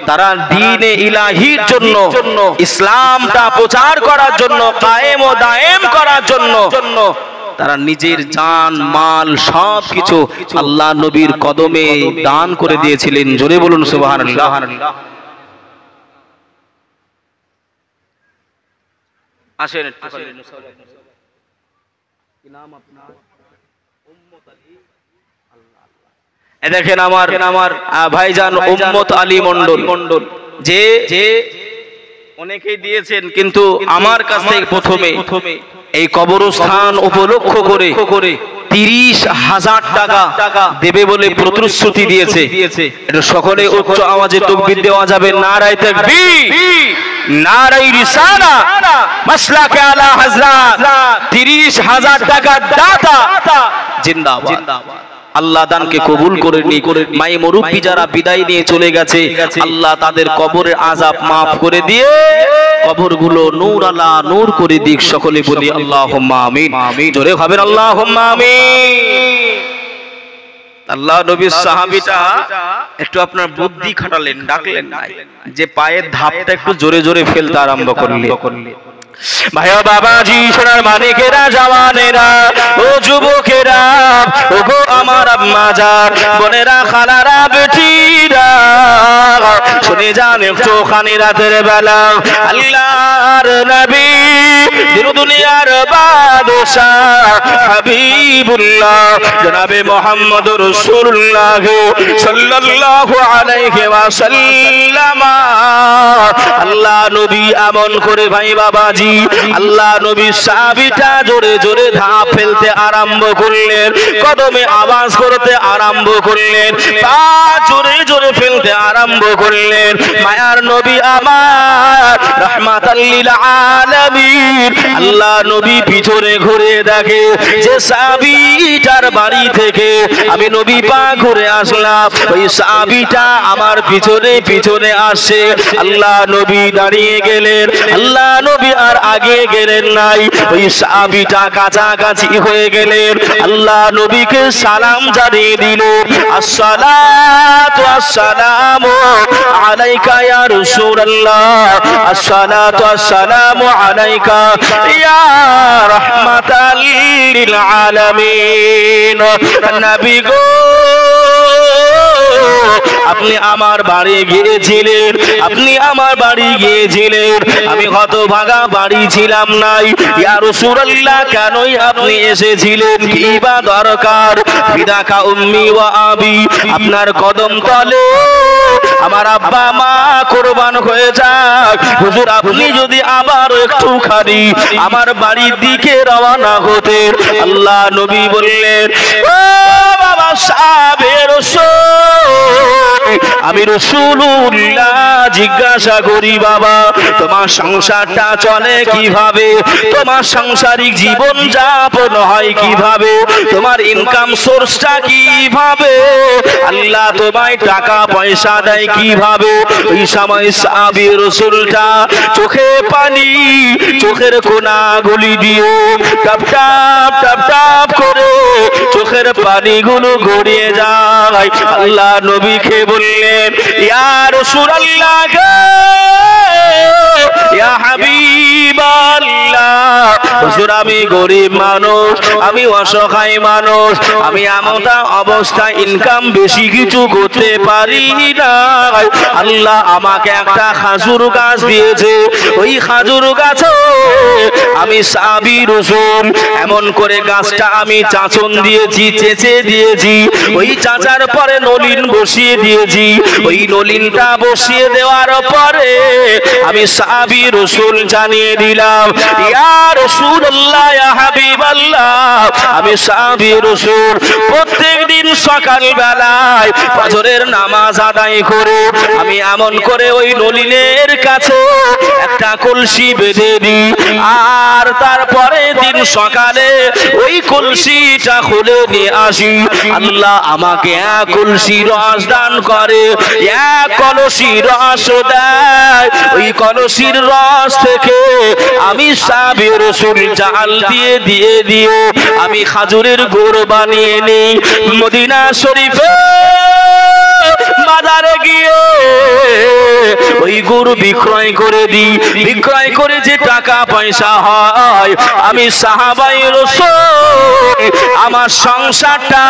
তারা দ্বীনে ইলাহির জন্য, ইসলামটা প্রচার করার জন্য, কায়েম ও দায়েম করার জন্য তারা নিজের জান মাল সবকিছু আল্লাহ নবীর কদমে দান করে দিয়েছিলেন। জোরে বলুন সুবহানাল্লাহ। আসেন কি নাম আপনার? দেখেন আমার ভাইজান উম্মত আলী মন্ডল, যে অনেকেই দিয়েছেন, কিন্তু আমার কাছে প্রথমে এই কবরস্থান উপলক্ষ করে 30,000 টাকা দেবে বলে প্রতিশ্রুতি দিয়েছে। এটা সকলে উচ্চ আওয়াজে তাকবীর দেওয়া যাবে। নারায়ে তাকবীর, নারায়ে রিসালাত, মাসলাকে আলা হযরত। 30,000 টাকা দাতা জিন্দাবাদ। আল্লাহ দানকে কবুল করে নি। মাই মুরব্বি যারা বিদায় নিয়ে চলে গেছে, আল্লাহ তাদের কবরের আযাব মাফ করে দিয়ে কবরগুলো নূর আলা নূর করে দিক। সকলে বলি আল্লাহুম্মা আমিন। জোরে হবেন আল্লাহুম্মা আমিন। আল্লাহ নবীর সাহাবীটা একটু আপনার বুদ্ধি খাটালেন, ডাকলেন না, যে পায়ের ধাপটা একটু জোরে জোরে ফেলতে আরম্ভ করলেন। ভাইয়া বাবাজি, সোনার মানিকেরা, জওয়ানেরা, ও যুবকেরা, ও গো আমার আম্মা জান, বোনেরা, খালারা, বেটিরা, শুনে যান একটু খানি রাতের বেলা আল্লাহর নবী, দিন দুনিয়ার বাদশাহ হাবিবুল্লাহ জনাবে মুহাম্মদুর রাসূলুল্লাহ সাল্লাল্লাহু আলাইহি ওয়াসাল্লাম। আল্লাহ নবী এমন করে ভাই বাবাজি, আল্লাহ নবী সাহাবীটা জোরে জোরে ধাপ ফেলতে আরম্ভ করলেন, কদমে আওয়াজ করতে আরম্ভ করলেন, পা জোরে জোরে ফেলতে আরম্ভ করলেন। মায়ার নবী আমার রাহমাতাল লিল আলামিন, আল্লাহ নবী পিছনে ঘুরে দেখে যে সাহাবীটার বাড়ি থেকে আমি নবী পাক ঘুরে আসলাম, ওই সাহাবীটা আমার পিছনে পিছনে আসে। আল্লাহ নবী দাঁড়িয়ে গেলেন, আল্লাহ নবী আর আগে গেলেন নাই, ওই সাহাবীটা কাছাকাছি হয়ে গেলেন। আল্লাহ নবীকে সালাম জানিয়ে দিল, আসসালাতু আসসালামু আলাইকা ইয়া রাসূলুল্লাহ, আসসালাতু আসসালামু আলাইকা ইয়া রাহমাতাল লিল আলামিন। নবী গো, আপনি আমার বাড়ি গিয়েছিলেন, আপনি আমার বাড়ি গিয়েছিলেন, আমি হতভাগা বাড়ি ছিলাম নাই। ইয়া রাসূলুল্লাহ, কেনই আপনি এসেছিলেন, কি বা দরকার? বিদাকা উম্মি ওয়া আবি, আপনার কদম তলে আমার আব্বা মা কুরবান হয়ে যাক। হুজুর, আপনি যদি আবার একটুখানি আমার বাড়ির দিকে রওনা হতেন। আল্লাহ নবী বললেন, ও বাবা সাহেবের আমি রাসূলুল্লাহ জিজ্ঞাসা করি, বাবা তোমার সংসারটা চলে কিভাবে, তোমার সাংসারিক জীবন যাপন হয় কিভাবে, তোমার ইনকাম সোর্সটা কিভাবে, আল্লাহ তোমায় টাকা পয়সা দেয় কিভাবে? ওই সময় সাহাবী রাসূলটা চোখে পানি, চোখের কোনা গুলি দিয়ে টপ টপ টপ টপ করে চোখের পানিগুলো গড়িয়ে যায়। আল্লাহ নবীকে বললেন, ইয়া রাসূলুল্লাহ, ইয়া হাবিবাল্লাহ, হুজুর আমি গরিব মানুষ, আমি অসহায় মানুষ, আমি এমনটা অবস্থায় ইনকাম বেশি কিছু করতে পারি না। আল্লাহ আমাকে একটা খাজুর গাছ দিয়েছে, ওই খাজুর গাছে আমি সাহাবী রাসূল এমন করে গাছটা আমি চাঁচন দিয়েছি, চেঁচে দিয়েছি, ওই চাঁচার পরে নলিন বসিয়ে দিয়েছি। ওই নলিনটা বসিয়ে দেওয়ার পরে আমি সাহাবী রাসূল জানিয়ে দিলাম, ইয়া রাসূলুল্লাহ, ইয়া হাবিবাল্লাহ, আমি সাহাবী রাসূল প্রত্যেকদিন সকাল বেলায় ফজরের নামাজ আদায় করে আমি এমন করে ওই নলিনের কাছে একটা কলসি বেঁধে দিই, আর তারপরে দিন সকালে ওই কলসিটা খুলে নিয়ে আসি। আল্লাহ আমাকে এক কলসি রস দান করে, এক কলসি রস দেয়। ওই কলসির রস থেকে আমি সাহাবী রাসূল জাল দিয়ে দিয়ে দিয়ে আমি খাজুরের গুড় বানিয়ে নিই। মদিনা শরীফে বাজারে গিয়ে ওই গুড় বিক্রয় করে দিই। বিক্রয় করে যে টাকা পয়সা হয় আমি সাহাবাই রাসূল আমার সংসারটা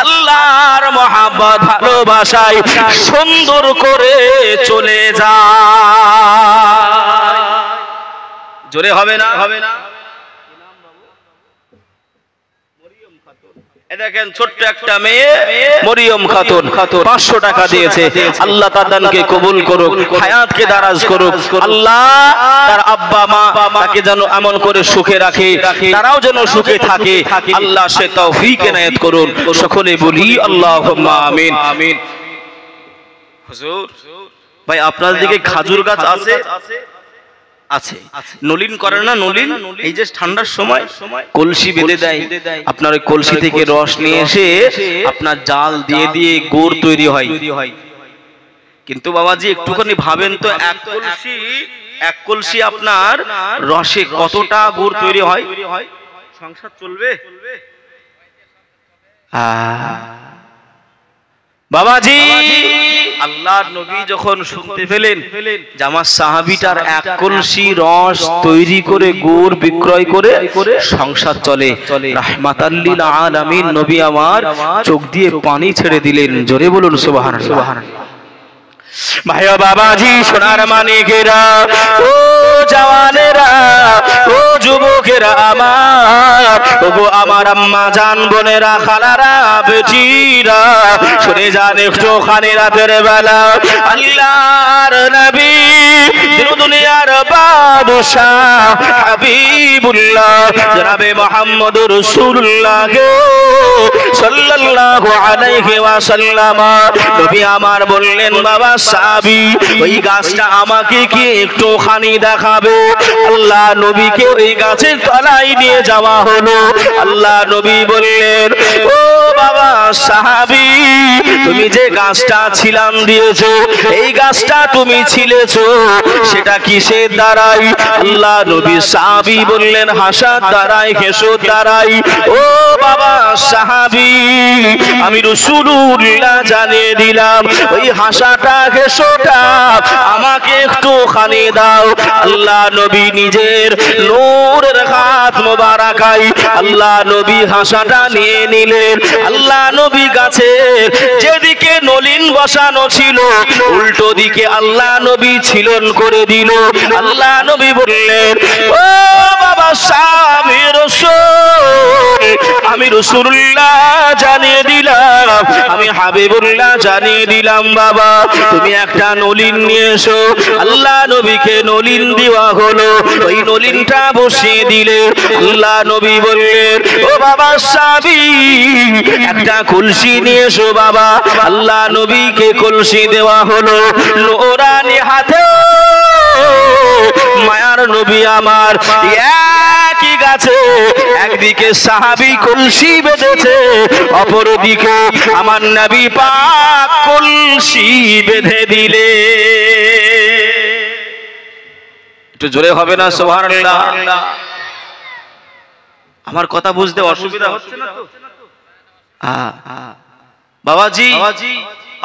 আল্লাহর মহব্বত ভালোবাসায় সুন্দর করে চলে যায়। জোরে হবে না? হবে না? দেখেন ছোট্ট একটা মেয়ে মরিয়ম খাতুন 500 টাকা দিয়েছে। আল্লাহ তাদেরকে কবুল করুক, হায়াতকে দারাজ করুক। আল্লাহ তার আব্বা মা তাকে যেন এমন করে সুখে রাখে, তারাও যেন সুখে থাকে। আল্লাহ সে তৌফিক এনায়েত করুন। সকলে বলি আল্লাহুম্মা আমিন। আমিন। হুজুর ভাই আপনাদের দিকে খাজুর গাছ আছে? আছে। নলিন করে না? নলিন এই যে ঠান্ডার সময় কলসি বেঁধে দেয়, আপনার ওই কলসি থেকে রস নিয়ে এসে আপনার জাল দিয়ে দিয়ে গুড় তৈরি হয়। কিন্তু বাবাজি একটুখানি ভাবেন তো, এক কলসি আপনার রসে কতটা গুড় তৈরি হয়? সংসার চলবে বাবাজি? আল্লাহর নবী যখন শুনতে পেলেন যে আমার সাহাবীটার এক কলসি রস তৈরি করে গুড় বিক্রয় করে সংসার চলে, রাহমাতাল লিল আলামিন নবী আমার চোখ দিয়ে পানি ছেড়ে দিলেন। জোরে বলুন সুবহানাল্লাহ। ভাইয়া বাবাজি, সোনার মানিকেরা, ও জওয়ানেরা, ও যুবকেরা আমার, ওগো আমার আম্মা জান, বোনেরা, খালারা, বেটিরা, শুনে যান একটুখানি রাতের বেলা আল্লাহর নবী দুনিয়ার বাদশাহ হাবিবুল্লাহ জনাবে মুহাম্মদুর রাসূলুল্লাহ সাল্লাল্লাহু আলাইহি ওয়াসাল্লাম নবী আমার বললেন, বাবা সাহাবী ওই গাছটা আমাকে কি একটুখানি দেখাবে? আল্লাহ নবীকে ওই গাছের তলায় নিয়ে যাওয়া হলো। আল্লাহ নবী বললেন, ও বাবা সাহাবী, তুমি যে গাছটা ছিলান দিয়েছো, এই গাছটা তুমি ছিলেছো, সেটা কিসের দ্বারাই? আল্লাহ নবী সাহাবী বললেন, হাসার দ্বারাই, হেসুর দ্বারাই। ও বাবা সাহাবী, আমি রাসূলুল্লাহ জানিয়ে দিলাম, ওই হাসাটা হেসোটা আমাকে একটুখানি দাও। আল্লাহ নবী নিজের নূরের হাত মোবারকায় আল্লাহ নবী হাসাটা নিয়ে নিলেন। আল্লাহ নবী গাছের যেদিকে নলিন বসানো ছিল উল্টো দিকে আল্লাহ নবী ছিলন করে দিল। আল্লাহ নবী বললেন, ও বাবা সাহাবী রাসূল, আমি রাসূলুল্লাহ জানিয়ে দিলাম, আমি হাবিবুল্লাহ জানিয়ে দিলাম, বাবা তুমি একটা নলিন নিয়ে এসো। আল্লাহ নবীকে নলিন দেওয়া হলো, ওই নলিনটা বসিয়ে দিলে। আল্লাহ নবী বললেন, ও বাবা সাহাবী, একটা কলসি নিয়ে এসো বাবা। আল্লাহ নবীকে কলসি দেওয়া হলো, নোরানি হাতে মায়ার নবী আমার একই গাছে একদিকে সাহাবী কলসি বেঁধেছে, অপরদিকে আমার নবী পাক কলসি বেঁধে দিলে। একটু জোরে হবে না সুবহানাল্লাহ? আমার কথা বুঝতে অসুবিধা হচ্ছে না তো? বাবাজি,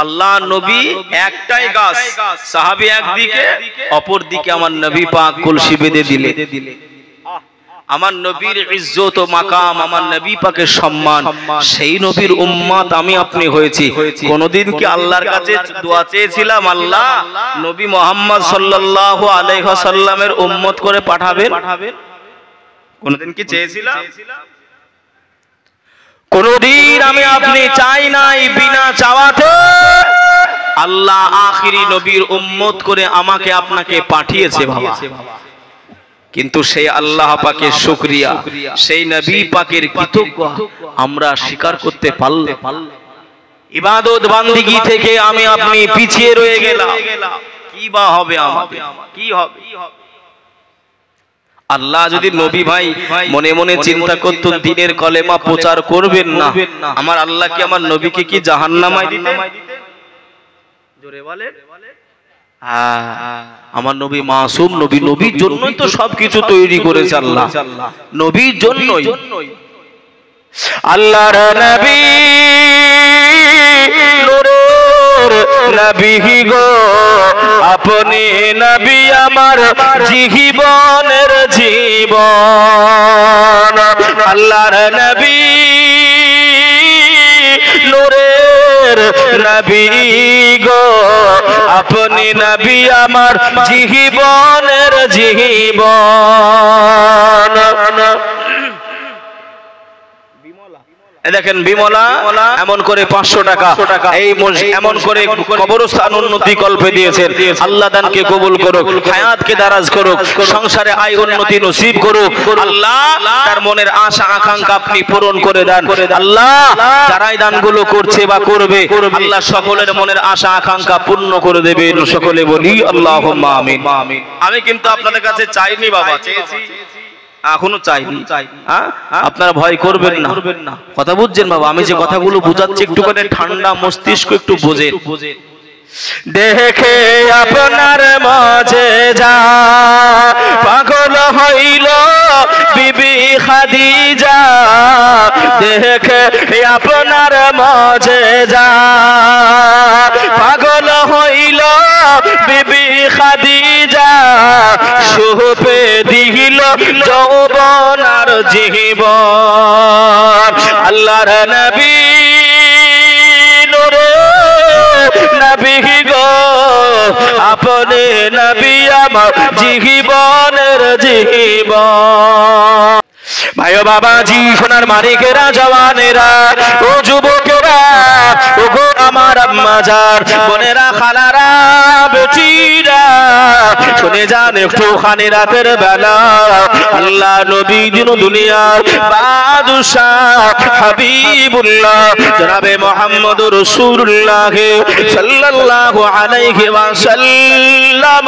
আল্লাহ নবী একটাই গাছ, সাহাবী একদিকে, অপর দিকে আমার নবী পাক কলসি বেঁধে দিলে। আমার নবীর ইজ্জত ও মাকাম, আমার নবী পাকের সম্মান, সেই নবীর উম্মত আমি আপনি হয়েছি। কোনদিন কি আল্লাহর কাছে দোয়া চেয়েছিলাম, আল্লাহ নবী মুহাম্মদ সাল্লাল্লাহু আলাইহি ওয়াসাল্লামের উম্মত করে পাঠাবেন? কোনদিন কি চেয়েছিলাম? কোনদিন আমি আপনি চাই নাই। বিনা চাওয়াতে আল্লাহ আখিরি নবীর উম্মত করে আমাকে আপনাকে পাঠিয়েছে বাবা। কিন্তু সেই আল্লাহ পাকের শুকরিয়া, সেই নবী পাকের কৃতজ্ঞ আমরা স্বীকার করতে পারলাম। ইবাদত বান্দিগি থেকে আমি আপনি পিছিয়ে রয়ে গেলাম। কি বা হবে আমাদের? কি হবে? আল্লাহ যদি নবী ভাই মনে মনে চিন্তা করতেন দিনের কলেমা প্রচার করবেন না, আমার আল্লাহ কি আমার নবীকে কি জাহান্নামায় দিতেন? জোরে বলেন। আমার নবী মাসুম নবী, নবীর জন্যই তো সবকিছু তৈরি করেছে আল্লাহ, নবীর জন্যই। আল্লাহর নবী নূরের নবী গো, আপনি নবী আমার জীবনের জীবন। আল্লাহর নবী নূরের নবী গো, আপনি নবী আমার জীবনের জীবন। দেখেন বিমলা এমন করে 500 টাকা এই এমন করে কবরস্থান উন্নতি কল্পে দিয়েছেন। আল্লাহ দানকে কবুল করুক, হায়াতকে দারাজ করুক, সংসারে আয় উন্নতি নসিব করুক। আল্লাহ তার মনের আশা আকাঙ্ক্ষা আপনি পূরণ করে দেন। আল্লাহ যারাই দানগুলো করছে বা করবে, আল্লাহ সকলের মনের আশা আকাঙ্ক্ষা পূর্ণ করে দেবেন। সকলে বলি আল্লাহুম্মা আমিন। আমি কিন্তু আপনাদের কাছে চাইনি বাবা, চেয়েছি, এখনো চাইনি। আপনারা ভয় করবেন না, কথা বুঝছেন বাবা? আমি যে কথাগুলো বুঝাচ্ছি একটু করে ঠান্ডা মস্তিষ্ক একটু বোঝেন। দেখে আপনার মাঝে যা পাগল হইল বিবি খাদিজা, দেখে আপনার মাঝে যা পাগল হইল বিবি খাদিজা, সুপে দিল যৌবন আর জীবন। আল্লাহর নবী নবী গো, আপনি নবী আমার জীবনের জীবন। ভাই ও বাবাজি, সোনার মানিকেরা, জওয়ানেরা, ও যুবকেরা, ও গো আমার আম্মাজান, বোনেরা, খালারা, বেটিরা, শুনে যান একটুখানি রাতের বেলা আল্লাহ নবী দিন দুনিয়ার বাদশাহ হাবিবুল্লাহ জনাবে মুহাম্মদুর রাসূলুল্লাহ সাল্লাল্লাহু আলাইহি ওয়াসাল্লাম,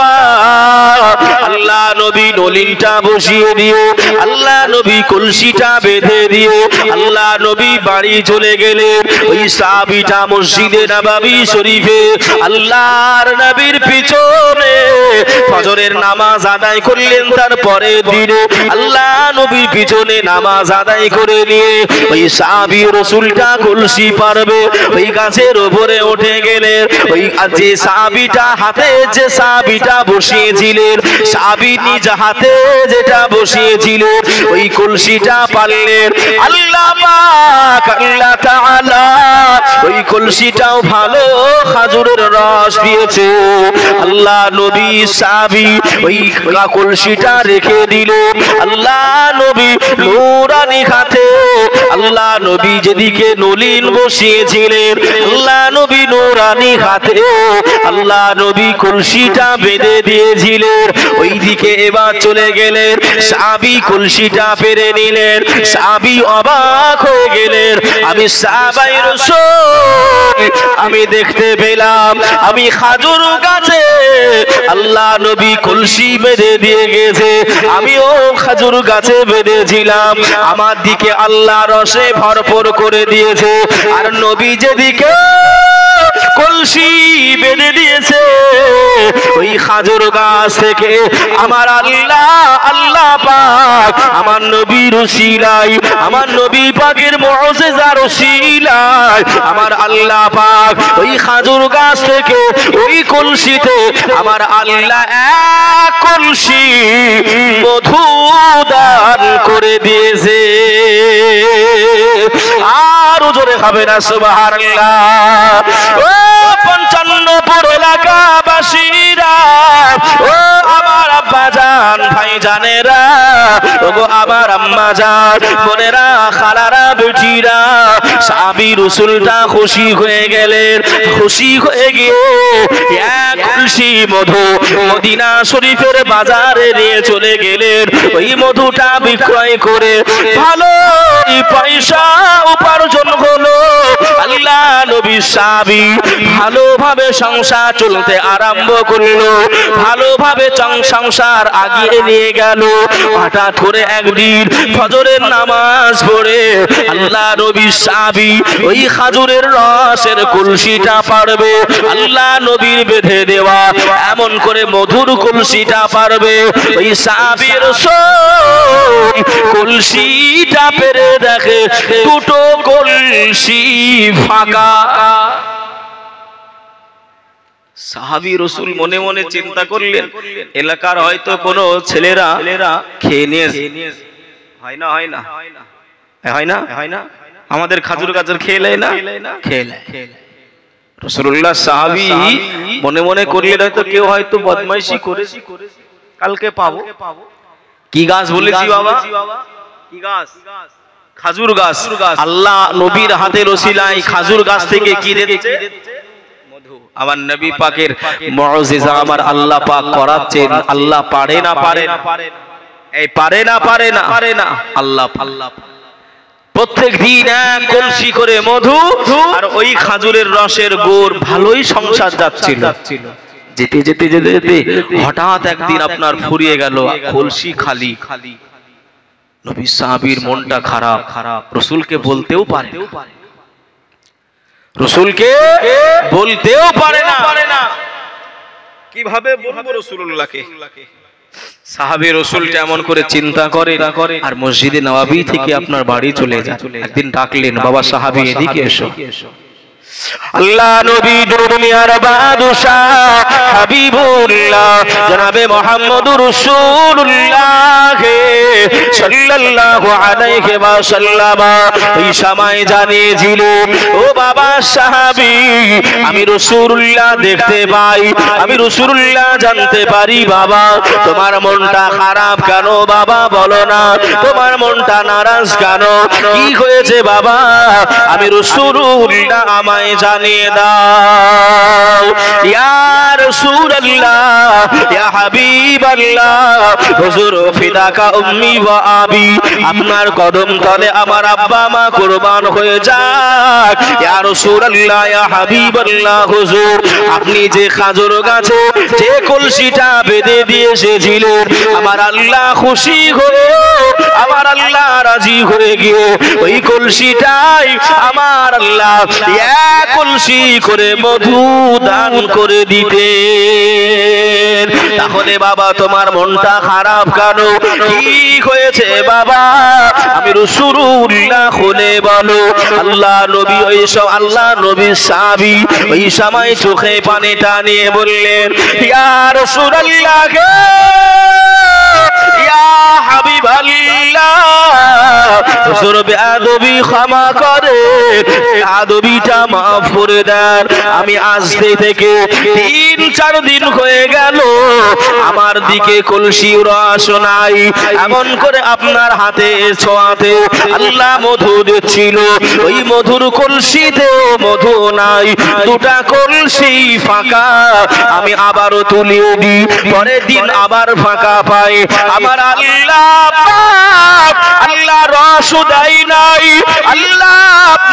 আল্লাহ নবী নলিনটা বসিয়ে দিও, আল্লাহ নবী কলসিটা বেঁধে দিও, আল্লাহ নবী বাড়ি চলে গেলেন। ওই সাহাবীটা মসজিদে নববী শরীফে আল্লাহর নবীর পিছনে ফজরের নামাজ আদায় করলেন। তারপরে দিনে আল্লাহ নবীর পিছনে নামাজ আদায় করে নিয়ে ওই সাহাবী রাসূলটা কলসি পারবে ওই গাছের উপরে উঠে গেলেন। ওই যে সাহাবীটা হাতে যে সাহাবীটা বসিয়েছিলেন, সাহাবী নিজ হাতে যেটা বসিয়েছিলেন, ওই কলসিটা পারলেন। আল্লাহ পাক আল্লাহ তাআলা ওই কলসিটাও ভালো খাজুরের রস দিয়েছে। আল্লাহ নবী সাহাবী ওই কলসিটা রেখে দিল। আল্লাহ নবী নূরানি হাতে, আল্লাহ নবী যেদিকে নলিন বসিয়েছিলেন, আল্লাহ নবী নূরানি হাতে আল্লাহ নবী কলসিটা বেঁধে দিয়েছিলেন। ওইদিকে এবার চলে গেলেন, সাহাবী কলসিটা পেরে নিলেন। সাহাবী অবাক হয়ে গেলেন, আমি সাহাবায়ে রাসূল আমি দেখতে পেলাম আমি খাজুর গাছে আল্লাহ নবী কলসি বেঁধে দিয়ে গেছে, আমিও খাজুর গাছে বেঁধেছিলাম, আমার দিকে আল্লাহ রসে ভরপুর করে দিয়েছে। আর নবী যেদিকে কলসি বেঁধে দিয়েছে ওই খাজুর গাছ থেকে আমার আল্লাহ পাক আমার নবীর উসিলায়, আমার নবী পাকের মুজিজার উসিলায় আমার আল্লাহ পাক ওই খাজুর গাছ থেকে ওই কলসিতে আমার আল্লাহ এক কলসি মধু দান করে দিয়েছে। আর জোরে খাবে না সুবহানাল্লাহ। ও 55 এলাকাবাসীরা, ও আমার আব্বা আব্বা জান ভাই জানেরা, ওগো আমার আম্মা জান বোনেরা খালারা বেটিরা, সাহাবী রাসূলটা খুশি হয়ে গেলেন। খুশি হয়ে গিয়ে এক খুশি মধু মদিনা শরীফের বাজারে নিয়ে চলে গেলেন। ওই মধুটা বিক্রয় করে ভালো পয়সা উপার্জন হলো। আল্লাহ নবী সাহাবী ভালোভাবে সংসার চলতে আরম্ভ করলো, ভালোভাবে সংসার আগিয়ে নিয়ে গেল। হঠাৎ করে একদিন ফজরের নামাজ পড়ে আল্লাহ নবী সাহাবী ওই খাজুরের রসের কলসিটা পারবে, আল্লাহ নবীর বেঁধে দেওয়া এমন করে মধুর কলসিটা পারবে। ওই সাহাবীর কলসিটা পেরে দেখে দুটো কলসি ফাঁকা। সাহাবী রাসূল মনে মনে চিন্তা করলেন, এলাকার হয়তো কোনো ছেলেরা খেয়ে নিয়েছে। হয় না হয় না হয় না হয় না, আমাদের খাজুর গাজর খেয়ে নেয় না, খেয়ে নেয়। রাসূলুল্লাহ সাহাবী মনে মনে করলেন হয়তো কেউ হয়তো বদমাইশি করেছে, কালকে পাবো। কি গাছ বলেছি বাবা? কি গাছ? খাজুর গাছ। আল্লাহ নবীর হাতের ওসিলায় খাজুর গাছ থেকে কি দিচ্ছে? মধু। আমার নবী পাকের মুজিজা আমার আল্লাহ পাক করাচ্ছেন। আল্লাহ পারে না পারে না, এই পারে না পারে না পারে না, আল্লাহ আল্লাহ প্রত্যেক দিন এক কলসি করে মধু আর ওই খাজুরের রসের গুড়। ভালোই সংসার যাচ্ছিল। যেতে যেতে যেতে যেতে হঠাৎ একদিন আপনার ফুরিয়ে গেল, কলসি খালি। নবী সাহাবীর মনটা খারাপ, রাসূলকে বলতেও পারে না, রাসূলকে বলতেও পারে না। কিভাবে বলবো রাসূলুল্লাহকে? সাহাবী রাসূলটা এমন করে চিন্তা করে আর মসজিদে নববী থেকে আপনার বাড়ি চলে যায়। একদিন ডাকলেন, বাবা সাহাবী এদিকে এসো। আল্লাহ নবী দুনিয়ার বাদশাহ হাবিবুল্লাহ জনাবে মুহাম্মদুর রাসূলুল্লাহ সাল্লাল্লাহু আলাইহি ওয়াসাল্লাম এই সময় জানিয়েছিলেন, ও বাবা সাহাবী, আমি রাসূলুল্লাহ দেখতে পাই, আমি রাসূলুল্লাহ জানতে পারি। বাবা তোমার মনটা খারাপ কেন? বাবা বলো না, তোমার মনটা নারাজ কেন? কি হয়েছে বাবা? আমি রাসূলুল্লাহ আমায় জানিয়ে দাও। ইয়া রাসূলুল্লাহ, ইয়া হাবিবাল্লাহ, হুজুর ফিদাকা উম্মি ওয়া আবি, আপনার কদম তলে আমার আব্বা মা কুরবান হয়ে যাক। ইয়া রাসূলুল্লাহ, ইয়া হাবিবাল্লাহ, হুজুর আপনি যে খাজুর গাছে যে কলসিটা বেঁধে দিয়ে এসেছিলেন, আমার আল্লাহ খুশি হয়ে, আমার আল্লাহ রাজি হয়ে গিয়ে ওই কলসিটাই আমার আল্লাহ এক কলসি করে মধু দান করে দিতেন। তাহলে বাবা তোমার মনটা খারাপ কেন? কি হয়েছে বাবা? আমি রাসূলুল্লাহ খুলে বলো। আল্লাহ নবী ওই সব আল্লাহ নবী সাহাবী ওই সময় চোখে পানিটা নিয়ে বললেন, ইয়া রাসূলুল্লাহ, ইয়া হাবিবাল্লাহ, হুজুর বেয়াদবি ক্ষমা করে, বেয়াদবিটা মাফ করে দেন। আমি আজ থেকে 3-4 দিন হয়ে গেল আমার দিকে কলসি রস নাই। এমন করে আপনার হাতে ছোঁয়াতে আল্লাহ মধু দিচ্ছিল, ওই মধুর কলসিতে মধু নাই, দুটা কলসি ফাঁকা। আমি আবারও তুলিয়ে দিই, পরের দিন আবার ফাঁকা পাই। আমার আল্লাহ পাক আল্লাহ রস দেয় নাই, আল্লাহ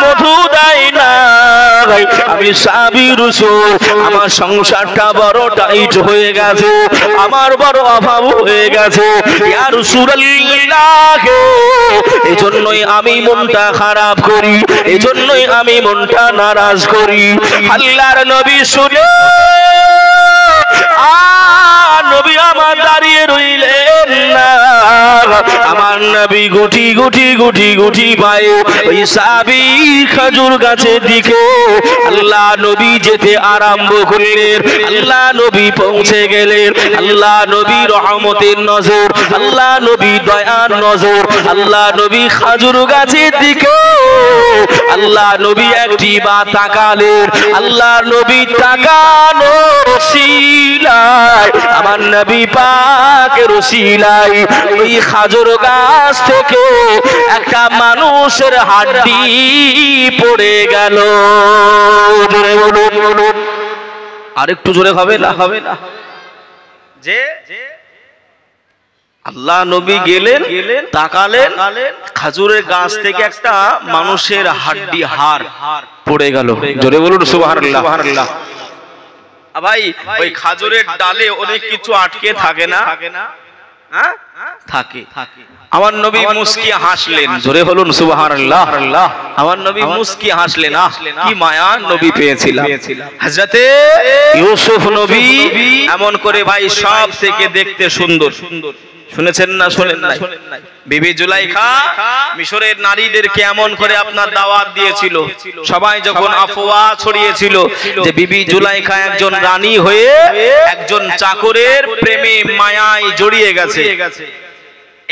মধু দেয় নাই। আমি সাহাবী রাসূল, আমার সংসারটা বড় টাইট হয়ে গেছে, আমার বড় অভাব হয়ে গেছে। ইয়া রাসূলুল্লাহ, এজন্যই আমি মনটা খারাপ করি, এজন্যই আমি মনটা নারাজ করি। আল্লাহর নবী শুনে নবী আমার দাঁড়িয়ে রইলেন না, আমার নবী গুটি গুটি গুটি গুটি পায়ে ওই সাহাবী খেজুর গাছের দিকে আল্লাহ নবী যেতে আরম্ভ করলেন। আল্লাহ নবী পৌঁছে গেলেন। আল্লাহ নবী রহমতের নজর, আল্লাহ নবী দয়ার নজর, আল্লাহ নবী খেজুর গাছের দিকে আল্লাহ নবী একটি বা তাকালেন। আল্লাহ নবী তাকানো রসিলায় আমার নবী পাকের রসিলায় ওই খেজুর গাছ থেকে একটা মানুষের হাড্ডি পড়ে গেল। জোরে বলুন, আরেকটু জোরে হবে না? হবে না? যে আল্লাহ নবী গেলেন, তাকালেন, খেজুরের গাছ থেকে একটা মানুষের হাড্ডি হাড় পড়ে গেল। জোরে বলুন সুবহানাল্লাহ। ভাই ওই খেজুরের ডালে অনেক কিছু আটকে থাকে না? হ্যাঁ থাকে। আমার নবী মুস্কি হাসলেন। জোরে বলুন সুবহানাল্লাহ। আমার নবী মুস্কি হাসলেন। কি মায়া নবী পেয়েছিলাম। হযরতে ইউসুফ নবী এমন করে ভাই সব থেকে দেখতে সুন্দর। শুনেছেন না? শোনেন নাই? বিবি জুলাইখা মিশরের নারীদেরকে এমন করে আপনার দাওয়াত দিয়েছিল। সবাই যখন আফওয়া ছড়িয়েছিল যে বিবি জুলাইখা একজন রানী হয়ে একজন চাকরের প্রেমে মায়ায় জড়িয়ে গেছে,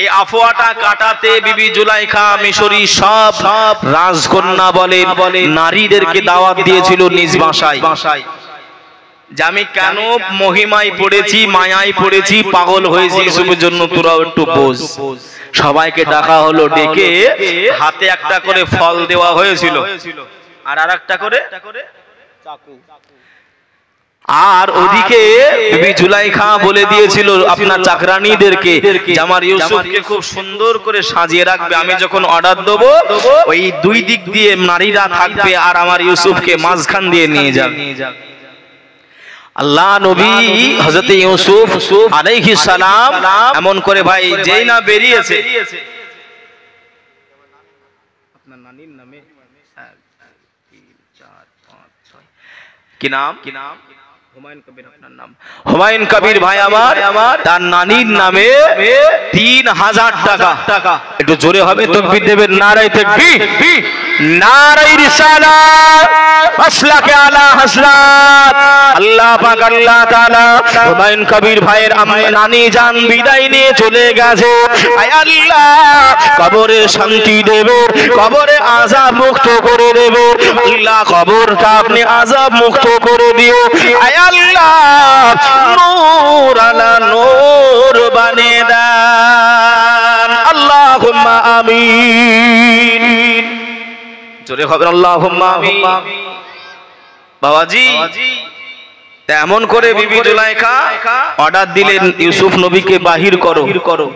এই আফওয়াটা কাটাতে বিবি জুলাইখা মিশরি সব রাজকন্যা বলেন নারীদেরকে দাওয়াত দিয়েছিল নিজ ভাষায় যে আমি কেন মহিমায় পড়েছি, মায়ায় পড়েছি, পাগল হয়েছি, ইউসুফের জন্য তোরাও একটু বোঝ। সবাইকে ডাকা হলো, ডেকে হাতে একটা করে ফল দেওয়া হয়েছিল আর আরেকটা করে চাকু। আর ওদিকে বিবি জুলাইখা বলে দিয়েছিল আপনার চাকরানীদেরকে যে আমার ইউসুফকে খুব সুন্দর করে সাজিয়ে রাখবে, আমি যখন অর্ডার দেবো ওই দুই দিক দিয়ে নারীরা থাকবে আর আমার ইউসুফকে মাঝখান দিয়ে নিয়ে যাবে। আল্লাহ নবী হযরত ইউসুফ আলাইহিস সালাম এমন করে ভাই যেই না বেরিয়েছে, আপনার নানির নামে কি নাম? হুমায়ুন কবির আপনার নাম। হুমায়ুন কবির ভাই আমার তার নানির নামে 3000 টাকা। একটু জোরে হবে তাকবীর দেবেন। নারায়ে তাকবীর, নারায়ে রিসালাত, মাসলাকে আলা হযরত আল্লাহ পাক আল্লাহ তাআলা হুমায়ুন কবির ভাইয়ের নানি জান বিদায় নিয়ে চলে গেছে। আয় আল্লাহ কবরে শান্তি দেবে, কবরে আযাব মুক্ত করে দেবে। আল্লাহ কবরটা আপনি আযাব মুক্ত করে দিও। আয় আল্লাহ নূর আলা নূর বানিয়ে দেন। আল্লাহুম্মা আমিন। জোরে হবে আল্লাহুম্মা আমিন। বাবাজি এমন করে বিবি জুলাইখা অর্ডার দিলেন ইউসুফ নবীকে বাহির করো।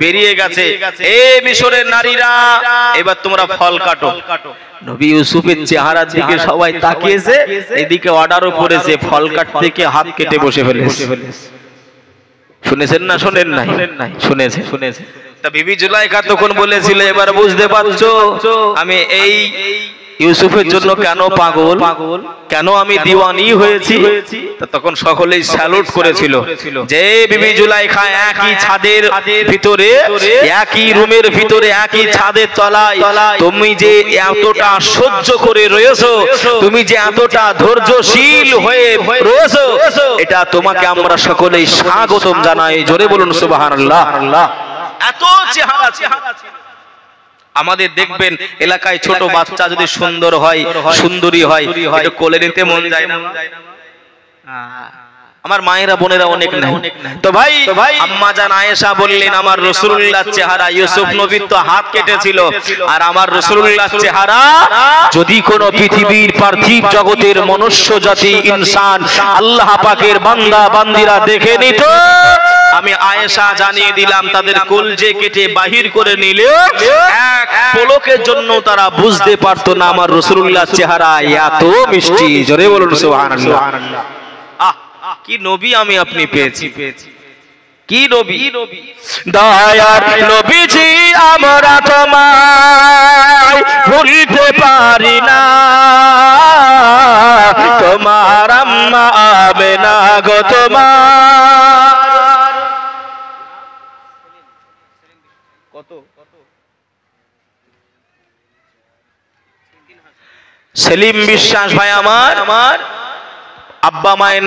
বেরিয়ে গেছে, এ মিশরের নারীরা এবার তোমরা ফল কাটো। নবী ইউসুফের চেহারার দিকে সবাই তাকিয়েছে, এদিকে অর্ডারও করেছে ফল কাটতে থেকে হাত কেটে বসে ফেলেছে। শুনেছেন না? শোনেন নাই? শুনেছে। তা বিবি জুলাইখা তখন বলেছিল এবার বুঝতে পারছো আমি এই ইউসুফের জন্য কেন পাগল, কেন আমি দিওয়ানি হয়েছি। তখন সকলেই স্যালুট করেছিল যে বিবি জুলাইখা একই ছাদের ভিতরে, একই রুমের ভিতরে, একই ছাদের তলায় তুমি যে এতটা সহ্য করে রয়েছো, তুমি যে এতটা ধৈর্যশীল হয়ে রয়েছো, এটা তোমাকে আমরা সকলেই স্বাগতম জানাই। জোরে বলুন সুবহানাল্লাহ। এত চেহারা ছিল। আমাদের দেখবেন এলাকায় ছোট বাচ্চা যদি সুন্দর হয়, সুন্দরী হয়, একটু কোলে নিতে মন যায় না? আমার মায়েরা বোনেরা অনেক নাই। তো ভাই আম্মা জান আয়েশা বললেন আমার রাসূলুল্লাহর চেহারা, ইউসুফ নবীর তো হাত কেটেছিল, আর আমার রাসূলুল্লাহর চেহারা যদি কোন পৃথিবীর পার্থিব জগতের মনুষ্য জাতি ইনসান আল্লাহ পাকের বান্দা বান্দিরা দেখে নিত, আমি আয়েশা জানিয়ে দিলাম তাদের কলজে কেটে বাহির করে নিলে এক পলকের জন্য তারা বুঝতে পারতো না আমার রাসূলুল্লাহর চেহারা এত মিষ্টি। জোরে বলুন সুবহানাল্লাহ। কি নবী আমি আপনি পেয়েছি, কি নবী, দয়ার নবীজি আমরা তোমায় ভুলতে পারি না, তোমার আম্মা আমেনা গো তোমার সেলিম বিশ্বাস ভাই আমার আব্বা মায়ের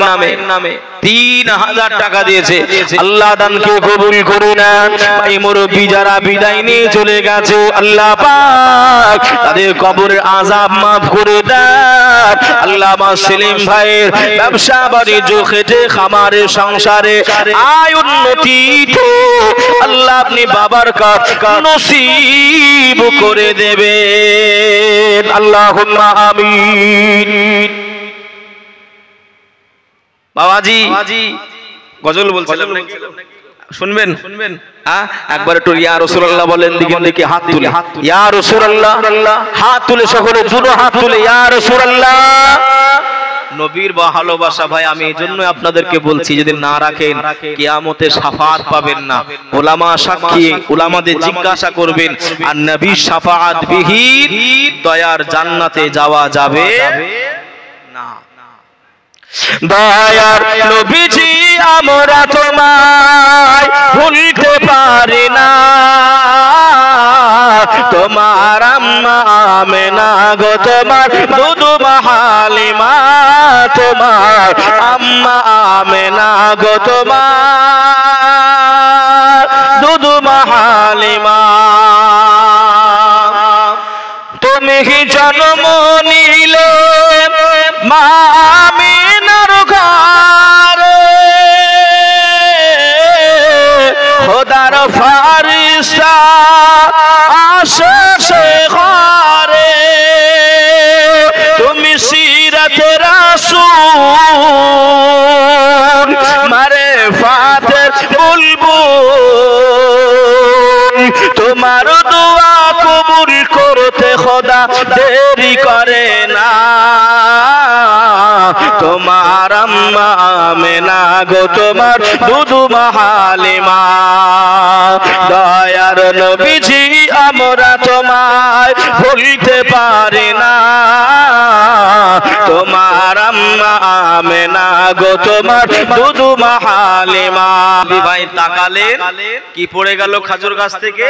নামে 3000 টাকা দিয়েছে। আল্লাহ দানকে কবুল করে নেন। এই মুরব্বি যারা বিদায় নিয়ে চলে গেছে, আল্লাহ পাক তাদের কবরের আযাব মাফ করে দেন। আল্লাহ মা সেলিম ভাইয়ের ব্যবসা বাণিজ্য খেটে খামারে সংসারে আয় উন্নতি তো আল্লাহ আপনি বাবার কাজ নসিব করে দেবেন। আল্লাহুম্মা আমিন। বাবাজি গজল বলছিলাম, শুনবেন? একবার একটু ইয়া রাসূলুল্লাহ বলেন দেখি হাত তুলে, ইয়া রাসূলুল্লাহ, হাত তুলে সকলে দুটো হাত তুলে ইয়া রাসূলুল্লাহ। নবীর ভালোবাসা ভাই আমি এজন্য আপনাদেরকে বলছি, যদি না রাখেন কিয়ামতে শাফাআত পাবেন না। উলামা সাক্ষী, উলামাদের জিজ্ঞাসা করবেন আর নবীর শাফাআত বিহীন দয়ার জান্নাতে যাওয়া যাবে না। দয়ার নবীজি আমরা তোমায় ভুলতে পারি না, তোমার আম্মা আমেনা গো তোমার দুধু হালিমা, তোমার আম্মা আমেনা গো তোমার দুধু হালিমা। তুমি কি জন্ম নিলে মা আমিনার ঘরে, খোদার ফারিস্তা আসে সে ঘরে, তুমি সিরাতে রাসূল মারে ফাতের বুলবুল, তোমার দোয়া কবুল করতে খোদা দেরি করে না, তোমার আম্মা আমেনা গো তোমার দুধু হালিমা। দয়ার নবীজি আমরা তোমায় ভুলতে পারি না, তোমার আম্মা আমেনা গো তোমার দুধু হালিমা। ভাই তাকালেন কি পড়ে গেল খাজুর গাছ থেকে?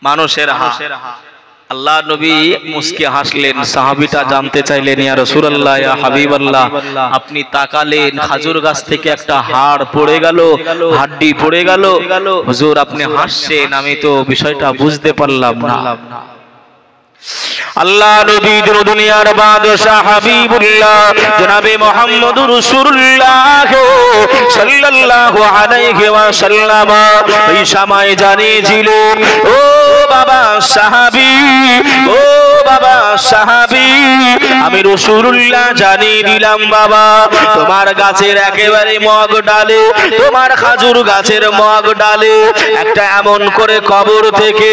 মানুষের হাত। আল্লাহ নবী মুস্কি হাসলেন। সাহাবীটা জানতে চাইলেন ইয়া রাসূলুল্লাহ, ইয়া হাবিবাল্লাহ, আপনি তাকালেন খাজুর গাছ থেকে একটা হাড় পড়ে গেল, হাড্ডি পড়ে গেল, হুজুর আপনি হাসছেন, আমি তো বিষয়টা বুঝতে পারলাম না। আল্লাহ নবী দুনিয়ার বাদশাহ হাবিবুল্লাহ জনাবে মুহাম্মদুর রাসূলুল্লাহ সাল্লাল্লাহু আলাইহি ওয়াসাল্লাম এই সময় জানিয়েছিলেন, ও বাবা সাহাবী, ও বাবা সাহাবী, আমি রাসূলুল্লাহ জানিয়ে দিলাম বাবা, তোমার গাছের একেবারে মগ ডালে, তোমার খাজুর গাছের মগ ডালে একটা এমন করে কবর থেকে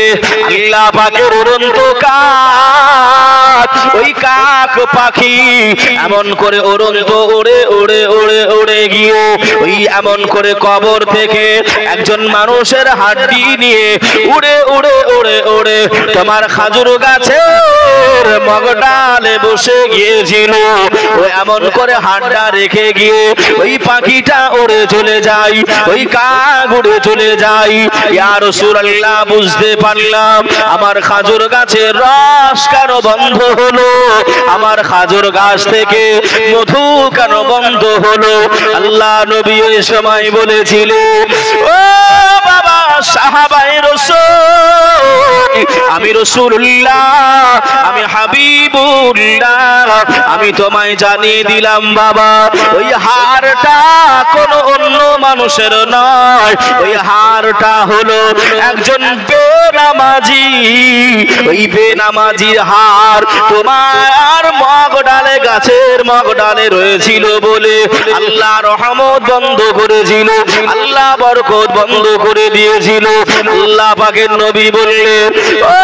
আল্লাহ পাকের উড়ন্ত কাক, ওই কাক পাখি এমন করে উড়ন্ত উড়ে উড়ে উড়ে উড়ে গিয়ে ওই এমন করে কবর থেকে একজন মানুষের হাড্ডি নিয়ে উড়ে উড়ে উড়ে উড়ে তোমার খাজুর গাছের মগ ডালে বসে গিয়েছিল। ও এমন করে হাড্ডা রেখে গিয়ে ওই পাখিটা উড়ে চলে যায়, ওই কাক উড়ে চলে যায়। ইয়া রাসূলুল্লাহ বুঝতে পারলাম আমার খাজুর গাছের রস কেন বন্ধ হলো, আমার খাজুর গাছ থেকে মধু কেন বন্ধ হলো। আল্লাহ নবী ওই সময় বলেছিলেন, ও বাবা সাহাবায়ে রাসূল, আমি রাসূলুল্লাহ, আমি হাবিবুল্লাহ, আমি তোমায় জানিয়ে দিলাম বাবা, ওই হাড়টা কোনো অন্য মানুষের নয়, ওই হাড়টা হলো একজন বেনামাজি, ওই বেনামাজির হাড় তোমার মগ ডালে, গাছের মগ ডালে রয়েছিল বলে আল্লাহ রহমত বন্ধ করেছিল, আল্লাহ বরকত বন্ধ করে দিয়েছিল। আল্লাহ পাকের নবী বললেন, ও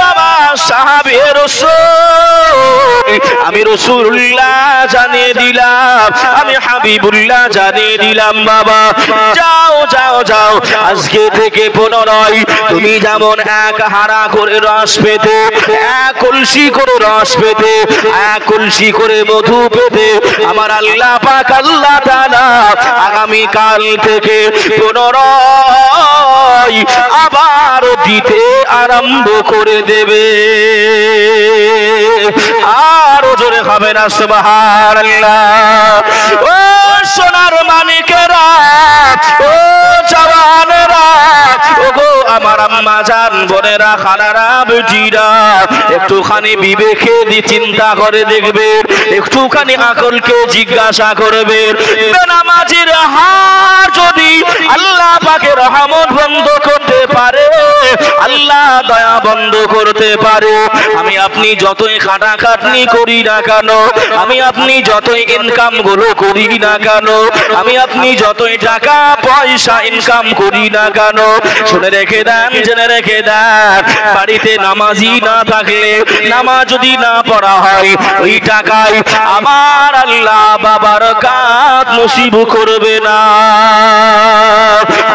বাবা সাহাবী রাসূল, আমি রাসূলুল্লাহ জানিয়ে দিলাম, আমি হাবিবুল্লাহ জানিয়ে দিলাম বাবা যাও যাও যাও, আজকে থেকে পুনরায় তুমি যেমন এক হাড়া করে রস পেতে, এক কলসি করে রস পেতে, এক কলসি করে মধু পেতে, আমার আল্লাহ পাক আল্লাহ তাআলা আগামী কাল থেকে পুনরায় আবার দিতে আরম্ভ করে দেবে। আরো জোরে হবে না সুবহানাল্লাহ। ও সোনার মানিকেরা, ও জওয়ানেরা, ও গো আমার আম্মা জান, বোনেরা, খালারা, বেটিরা, একটুখানি বিবেকে দি চিন্তা করে দেখবে, একটুখানি আকলকে জিজ্ঞাসা করবে, বেনামাজির হাত যদি আল্লাহ পাকের রহমত বন্ধ করতে পারে, আল্লাহ দয়া বন্ধ করতে পারে, আমি আপনি যতই খাটাখাটনি করি না কেন, আমি আপনি যতই ইনকাম গুলো করি না কেন, আমি আপনি যতই টাকা পয়সা ইনকাম করি না কেন, শুনে রেখে দেন, জেনে রেখে দেন, বাড়িতে নামাজি না থাকলে, নামাজ যদি না পড়া হয়, ওই টাকায় আমার আল্লাহ বাবার কাজ নসিব করবে না।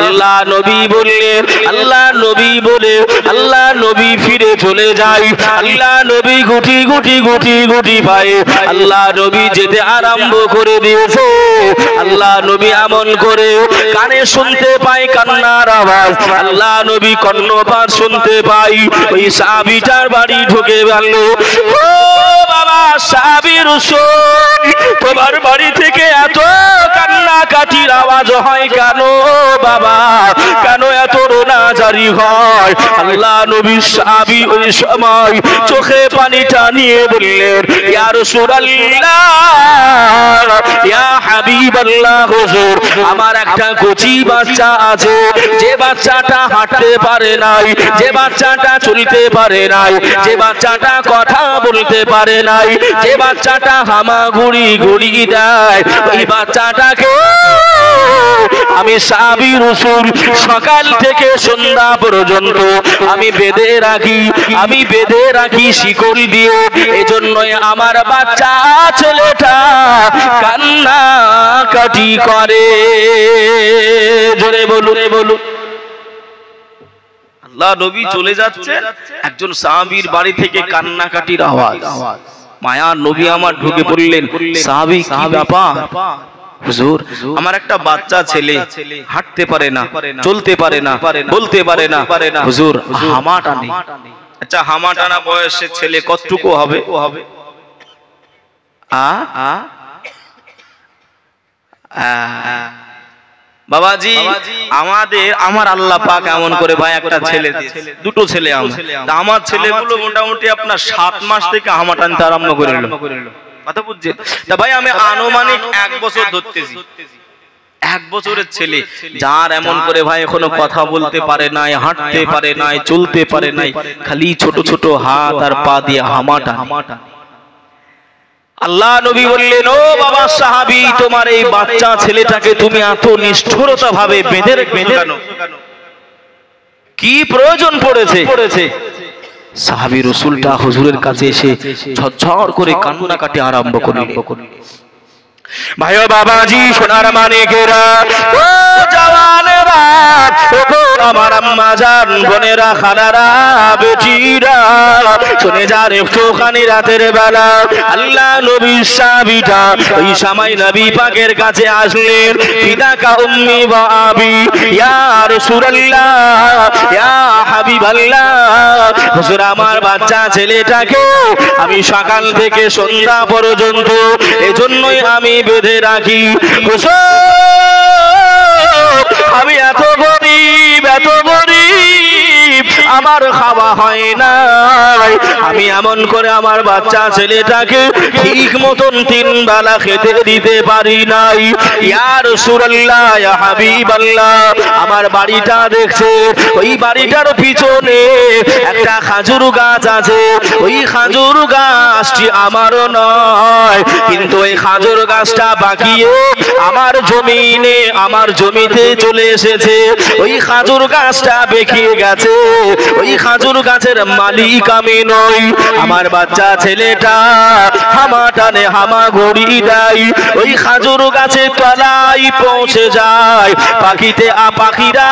আল্লাহ নবী বললেন, আল্লাহ নবী বলে আল্লাহ নবী ফিরে চলে যায়, আল্লাহ নবী গুটি গুটি গুটি গুটি পায়ে আল্লাহ নবী যেতে আরম্ভ করে দিয়েছে। আল্লাহ নবী এমন করে কানে শুনতে পায় কান্নার আওয়াজ, আল্লাহ নবী কর্ণপাত শুনতে পাই, ওই সাহাবীটার বাড়ি ঢুকে গেল। ও বাবা সাহাবী রাসূল, তোমার বাড়ি থেকে এত কান্নাকাটির আওয়াজ হয় কেন বাবা, কেন এত রোনা জারি হয়? আল্লাহ নবী সাহাবী ওই সময় চোখে পানিটা নিয়ে বললেন, ইয়া রাসূলুল্লাহ, ইয়া হাবিবাল্লাহ, হুজুর আমার একটা কচি বাচ্চা আছে, যে বাচ্চাটা হাঁটতে পারে নাই, যে বাচ্চাটা চলতে পারে নাই, যে বাচ্চাটা কথা বলতে পারে নাই, যে বাচ্চাটা হামাগুড়ি গুড়ি দেয়, ওই বাচ্চাটাকে আমি সাহাবী রাসূল সকাল থেকে সন্ধ্যা পর্যন্ত আমি বেঁধে রাখি, আমি বেঁধে রাখি শিকল দিয়ে, এজন্যই আমার বাচ্চা ছেলেটা কান্না কাটি করে। জোরে বলুন, বলুন। আল্লাহ নবী চলে যাচ্ছে, একজন সাহাবীর বাড়ি থেকে কান্নাকাটির আওয়াজ। মায়ার নবী আমার ঢুকে পড়লেন, সাহাবী কি ব্যাপার? হুজুর আমার একটা বাচ্চা ছেলে হাঁটতে পারে না, চলতে পারে না, বলতে পারে না, হুজুর হামা টানে। আচ্ছা হামা টানা বয়সের ছেলে কতটুকু হবে? বাবাজি আমার আল্লাহ পাক এমন করে ভাই একটা ছেলে, দুটো ছেলে, আমার ছেলেগুলো মোটামুটি আপনার 7 মাস থেকে হামা টানতে আরম্ভ করে নিল। কথা বুঝছেন? তা ভাই আমি আনুমানিক 1 বছর ধরতেছি, 1 বছরের ছেলে যার এমন করে ভাই এখনো কথা বলতে পারে নাই, হাঁটতে পারে নাই, চলতে পারে নাই, খালি ছোট ছোট হাত আর পা দিয়ে হামা টানে। আল্লাহ নবী বললেন, ও বাবা সাহাবী, তোমার এই বাচ্চা ছেলেটাকে তুমি এত নিষ্ঠুরতা ভাবে বেঁধে কেন? কি প্রয়োজন পড়েছে? সাহাবী রাসূলটা হুজুরের কাছে এসে ঝরঝর করে কান্নাকাটি আরম্ভ করলেন। ভাই ও বাবাজি, সোনার মানিকেরা, ও জওয়ানেরা, ও আমার আম্মা জান, বোনেরা, খালারা, বেটিরা, শুনে যান একটুখানি রাতের বেলা আল্লাহ নবী সাহাবীটা ওই সময় নবী পাকের কাছে আসলেন। ফিদাকা উম্মি ওয়া আবি ইয়া রাসূলুল্লাহ, ইয়া হাবিবাল্লাহ, হুজুর আমার বাচ্চা ছেলেটাকে আমি সকাল থেকে সন্ধ্যা পর্যন্ত এজন্যই আমি বেঁধে রাখি। আমি এত গরিব, এত গরিব, আমার খাওয়া হয় না, আমি এমন করে আমার বাচ্চা ছেলেটাকে ঠিক মতন 3 বেলা খেতে দিতে পারি নাই। ইয়া রাসূলুল্লাহ, ইয়া হাবিবাল্লাহ, আমার বাড়িটা দেখছে, ওই বাড়িটার পিছনে একটা খাজুর গাছ আছে, ওই খাজুর গাছটি আমারও নয়, কিন্তু ওই খাজুর গাছটা বাকিয়ে আমার জমিনে আমার জমিতে চলে এসেছে, ওই খাজুর গাছটা বেঁকিয়ে গেছে, ওই খাজুর গাছের মালিক আমি নই। আমার বাচ্চা ছেলেটা হামা টানে হামা ঘড়ি দেয়, ওই খাজুর গাছের তলায় পৌঁছে যায়। পাখিরা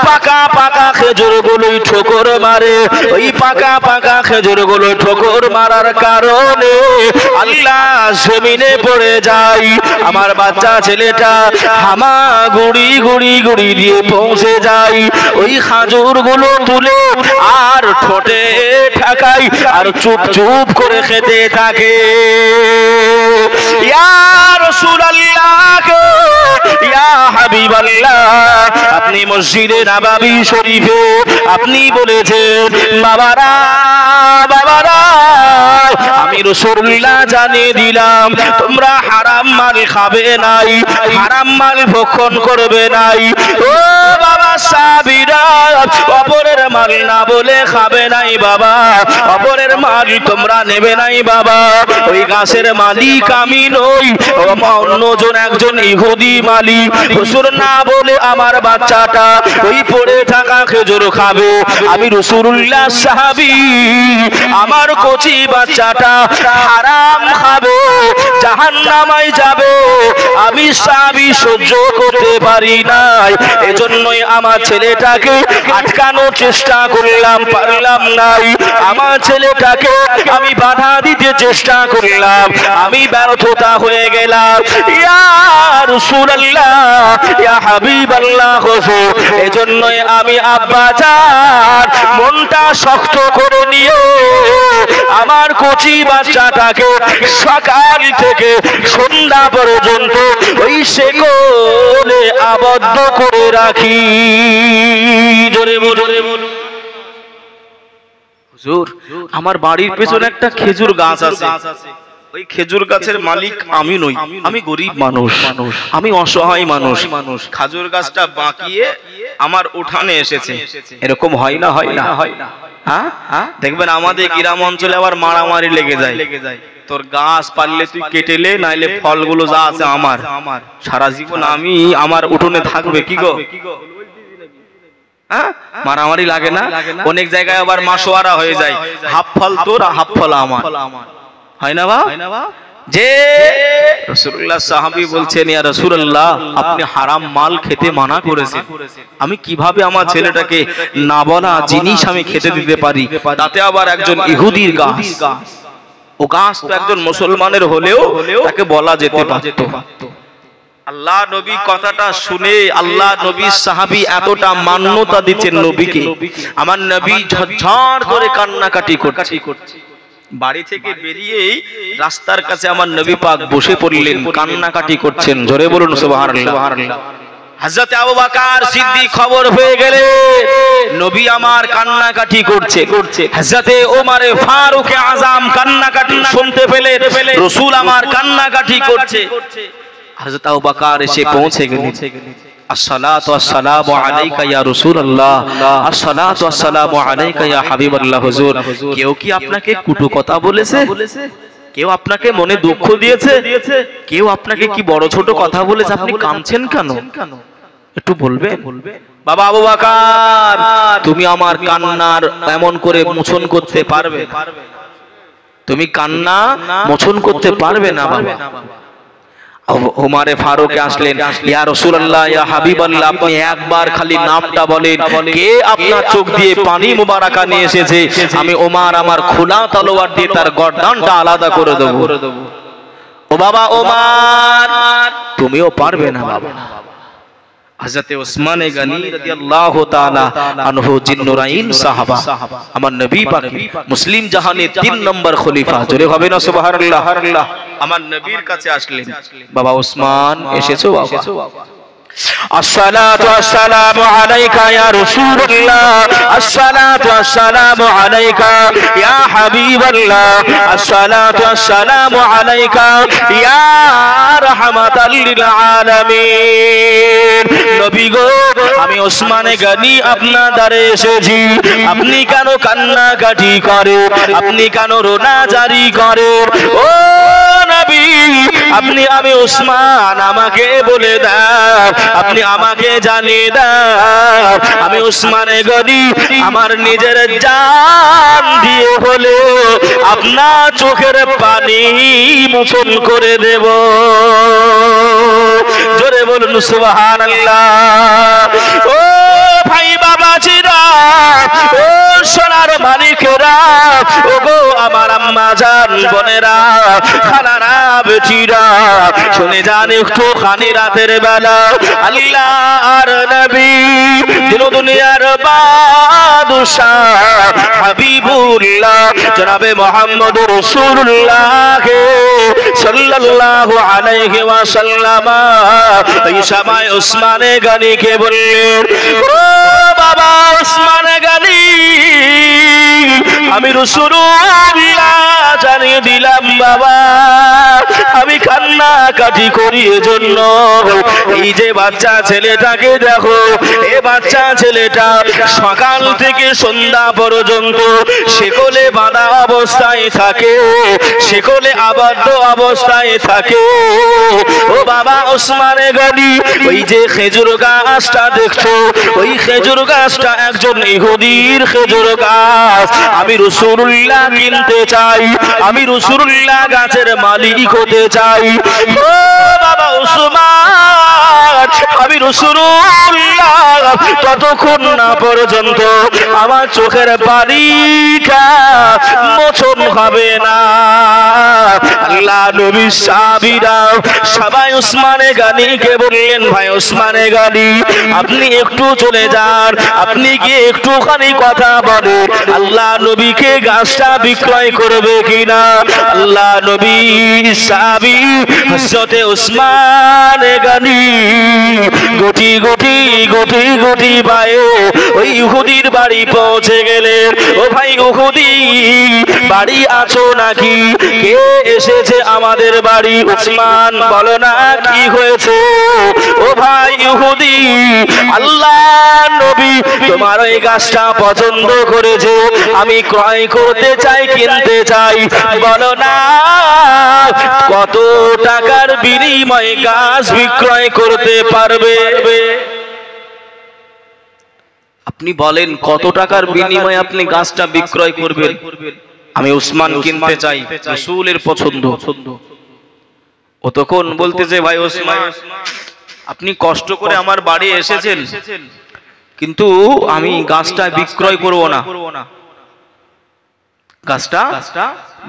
পাকা পাকা খেজুরগুলোই ঠোকর মারে, ওই পাকা পাকা খেজুরগুলো ঠোকর মারার কারণে আল্লাহ জমিনে পড়ে যায়। আমার বাচ্চা ছেলেটা হামা গুড়ি গুড়ি গুড়ি দিয়ে পৌঁছে যায়, ওই খাজুরগুলো তুলে আর ঠোঁটে ঠাকায় আর চুপ চুপ করে খেতে থাকে। ইয়া রাসূলুল্লাহ, ইয়া হাবিবাল্লাহ, আপনি মসজিদে নববী শরীফে আপনি বলেছেন, বাবারা বাবারা আমি রাসূলুল্লাহ জানিয়ে দিলাম তোমরা হারাম মাল খাবে নাই, হারাম মাল ভক্ষণ করবে নাই। ও বাবা সাহাবীরা, অপরের মাল না বলে খাবে নাই বাবা, অপরের মাল তোমরা নেবে নাই বাবা। ওই গাছের মালিক আমি নই, অন্যজন একজন ইহুদি মালিক। হুজুর না বলে আমার বাচ্চাটা ওই পড়ে থাকা খেজুর খাবে, আমি রাসূলুল্লাহ সাহাবী, আমার কচি বাচ্চাটা হারাম খাবে, জাহান্নামে যাবে, আমি সাহাবী সহ্য করতে পারি নাই। এজন্যই আমার ছেলেটাকে আটকানোর চেষ্টা করলাম, পারলাম নাই। আমার ছেলেটাকে আমি বাধা দিতে চেষ্টা করলাম, আমি ব্যর্থতা হয়ে গেলাম। ইয়া রাসূলুল্লাহ, ইয়া হাবিবাল্লাহ হুজুর, এজন্যই আমি আব্বাজান মনটা শক্ত করে নিয়ে আমার কচি বাচ্চাটাকে সকাল থেকে সন্ধ্যা পর্যন্ত ওই শেকলে আবদ্ধ করে রাখি। জোরে বলুন। হুজুর, আমার বাড়ির পেছনে একটা খেজুর গাছ আছে, ওই খেজুর গাছের মালিক আমি নই, আমি গরিব মানুষ, আমি অসহায় মানুষ। খেজুর গাছটা বাঁকিয়ে আমার উঠানে এসেছে, এরকম হয় না? হয় না? হ্যাঁ, দেখবেন আমাদের গ্রাম অঞ্চলে আবার মারামারি লেগে যায়। তোর গাছ পারলে তুই কেটেলে, নাইলে ফলগুলো যা আছে আমার, সারা জীবন আমি আমার উঠোনে থাকবে। কি গো, মারামারি লাগে না? অনেক জায়গায় আবার মাসোয়ারা হয়ে যায়, হাফ ফল তোর হাফ ফল আমার, হয় না বা? যে রাসূলুল্লাহ সাহাবী বলছেন, ইয়া রাসূলুল্লাহ আপনি হারাম মাল খেতে মানা করেছেন, আমি কিভাবে আমার ছেলেটাকে না বলা জিনিস আমি খেতে দিতে পারি? তাতে আবার একজন ইহুদির গাছ, ও গাছ তো একজন মুসলমানের হলেও তাকে বলা যেতে পারত। আল্লাহ নবী কথাটা শুনে আল্লাহ নবী সাহাবী এতটা মান্যতা দিচ্ছেন নবীকে, আমার নবী ঝরঝর করে কান্নাকাটি করছে। বাড়ি থেকে বেরিয়েই রাস্তার কাছে আমার নবী পাক বসে পড়লেন, কান্নাকাটি করছেন। জোরে বলুন সুবহানাল্লাহ। হযরত আবু বকর সিদ্দিক খবর পেয়ে গেলেন নবী আমার কান্নাকাটি করছে। হযরত ওমর ফারুক আযম কান্নাকাটি শুনতে পেলেন, রাসূল আমার কান্নাকাটি করছে। হযরত আবু বকর এসে পৌঁছে গেলেন। আসসালাতু ওয়াসসালামু আলাইকা ইয়া রাসূলুল্লাহ, আসসালাতু ওয়াসসালামু আলাইকা ইয়া হাবিবাল্লাহ। হুজুর, কেউ কি আপনাকে কটু কথা বলেছে? কেউ আপনাকে মনে দুঃখ দিয়েছে? কেউ আপনাকে কি বড় ছোট কথা বলেছে? আপনি কাঁদছেন কেন? একটু বলবেন? বাবা আবু বকর, তুমি আমার কান্নার এমন করে মোচন করতে পারবে? তুমি কান্না মোচন করতে পারবে না বাবা। ওমর ফারুক আসলেন, ইয়া রাসূলুল্লাহ, ইয়া হাবিবাল্লাহ, আপনি একবার খালি নামটা বলেন, কে আপনার চোখ দিয়ে পানি মুবারাকা নিয়ে এসেছে, আমি ওমর আমার খোলা তলোয়ার দিয়ে তার গর্দানটা আলাদা করে দেব। ও বাবা ওমর, তুমিও পারবে না বাবা। হযরত ওসমান গনি রাদিয়াল্লাহু তাআলা আনহু জিন্নুরাইন সাহাবা, আমার নবী পাক মুসলিম জাহানের 3 নম্বর খলিফা। জোরে হবে না সুবহানাল্লাহ। আমার নবীর কাছে আসলেন, বাবা ওসমান এসেছো বাবা? আসসালাতু ওয়াসসালামু আলাইকা ইয়া রাসূলুল্লাহ, আসসালাতু ওয়াসসালামু আলাইকা ইয়া হাবিবাল্লাহ, আসসালাতু ওয়াসসালামু আলাইকা ইয়া রাহমাতাল লিল আলামিন। নবী গো, আমি ওসমান গনি আপনার দ্বারে এসেছি, আপনি কেন কান্নাকাটি করেন? আপনি কেন রোনা জারি করেন? ও নবী, আপনি আমি উসমান আমাকে বলে দেন, আপনি আমাকে জানিয়ে দেন, আমি উসমানে গনি আমার নিজের জান দিয়ে হলে আপনার চোখের পানি মোচন করে দেব। জোরে বলুন সুবহানাল্লাহ। ও ভাই বাবাজিরা, ও সোনার মালিকেরা, ও গো আমার আম্মা জান বোনেরা, খালারা বেটিরা, শুনে যান একটু খানি রাতের বেলা আল্লাহর নবী দিন দুনিয়ার বাদশাহ হাবিবুল্লাহ জনাবে মুহাম্মদ রাসূলুল্লাহ সাল্লাল্লাহু আলাইহি ওয়াসাল্লাম এই সময় উসমানে গনিকে বললেন, ও বাবা উসমানে গনি, আমি রাসূলুল্লাহ জানিয়ে দিলাম বাবা, আমি কান্নাকাটি করি এজন্য, এই যে বাচ্চা ছেলেটাকে দেখো, এই বাচ্চা ছেলেটা সকাল থেকে সন্ধ্যা পর্যন্ত শিকলে বাঁধা অবস্থায় থাকে, শিকলে আবদ্ধ অবস্থায় থাকে। ও বাবা উসমানে গনি, ওই যে খেজুর গাছটা দেখছো, ওই খেজুর গাছটা একজন ইহুদির খেজুর গাছ, আমি রাসূলুল্লাহ কিনতে চাই, আমি রাসূলুল্লাহ গাছের মালিক হতে চাই। ও বাবা উসমান, আমি রাসূলুল্লাহ ততক্ষণ না পর্যন্ত আমার চোখের পানিটা মোচন হবে না। আল্লাহ নবী সাহাবীরা সবাই উসমানে গনিকে বললেন, ভাই উসমানে গনি আপনি একটু চলে যান, আপনি গিয়ে একটুখানি কথা বলেন, আল্লাহ নবীকে গাছটা বিক্রয় করবে কিনা। আল্লাহ নবী সাহাবী হযরতে উসমানে গনি গুটি গুটি গুটি গুটি পায়ে ওই ইহুদির বাড়ি পৌঁছে গেলেন। ও ভাই ইহুদি বাড়ি আছো নাকি? কে এসেছে আমাদের বাড়ি? উসমান বলো না কি হয়েছে? ও ভাই ইহুদি, আল্লাহ নবী তোমার ওই গাছটা পছন্দ করেছে, আমি ক্রয় করতে চাই, কিনতে চাই, বলো না কত টাকার বিনিময়ে গাছ বিক্রয় করতে পারবে? আপনি বলেন কত টাকার বিনিময়ে আপনি গাছটা বিক্রয় করবেন? আমি উসমান কিনতে চাই, রাসূলের পছন্দ। ও তখন বলতেছে, ভাই উসমান আপনি কষ্ট করে আমার বাড়ি এসেছেন, কিন্তু আমি গাছটা বিক্রয় করব না, গাছটা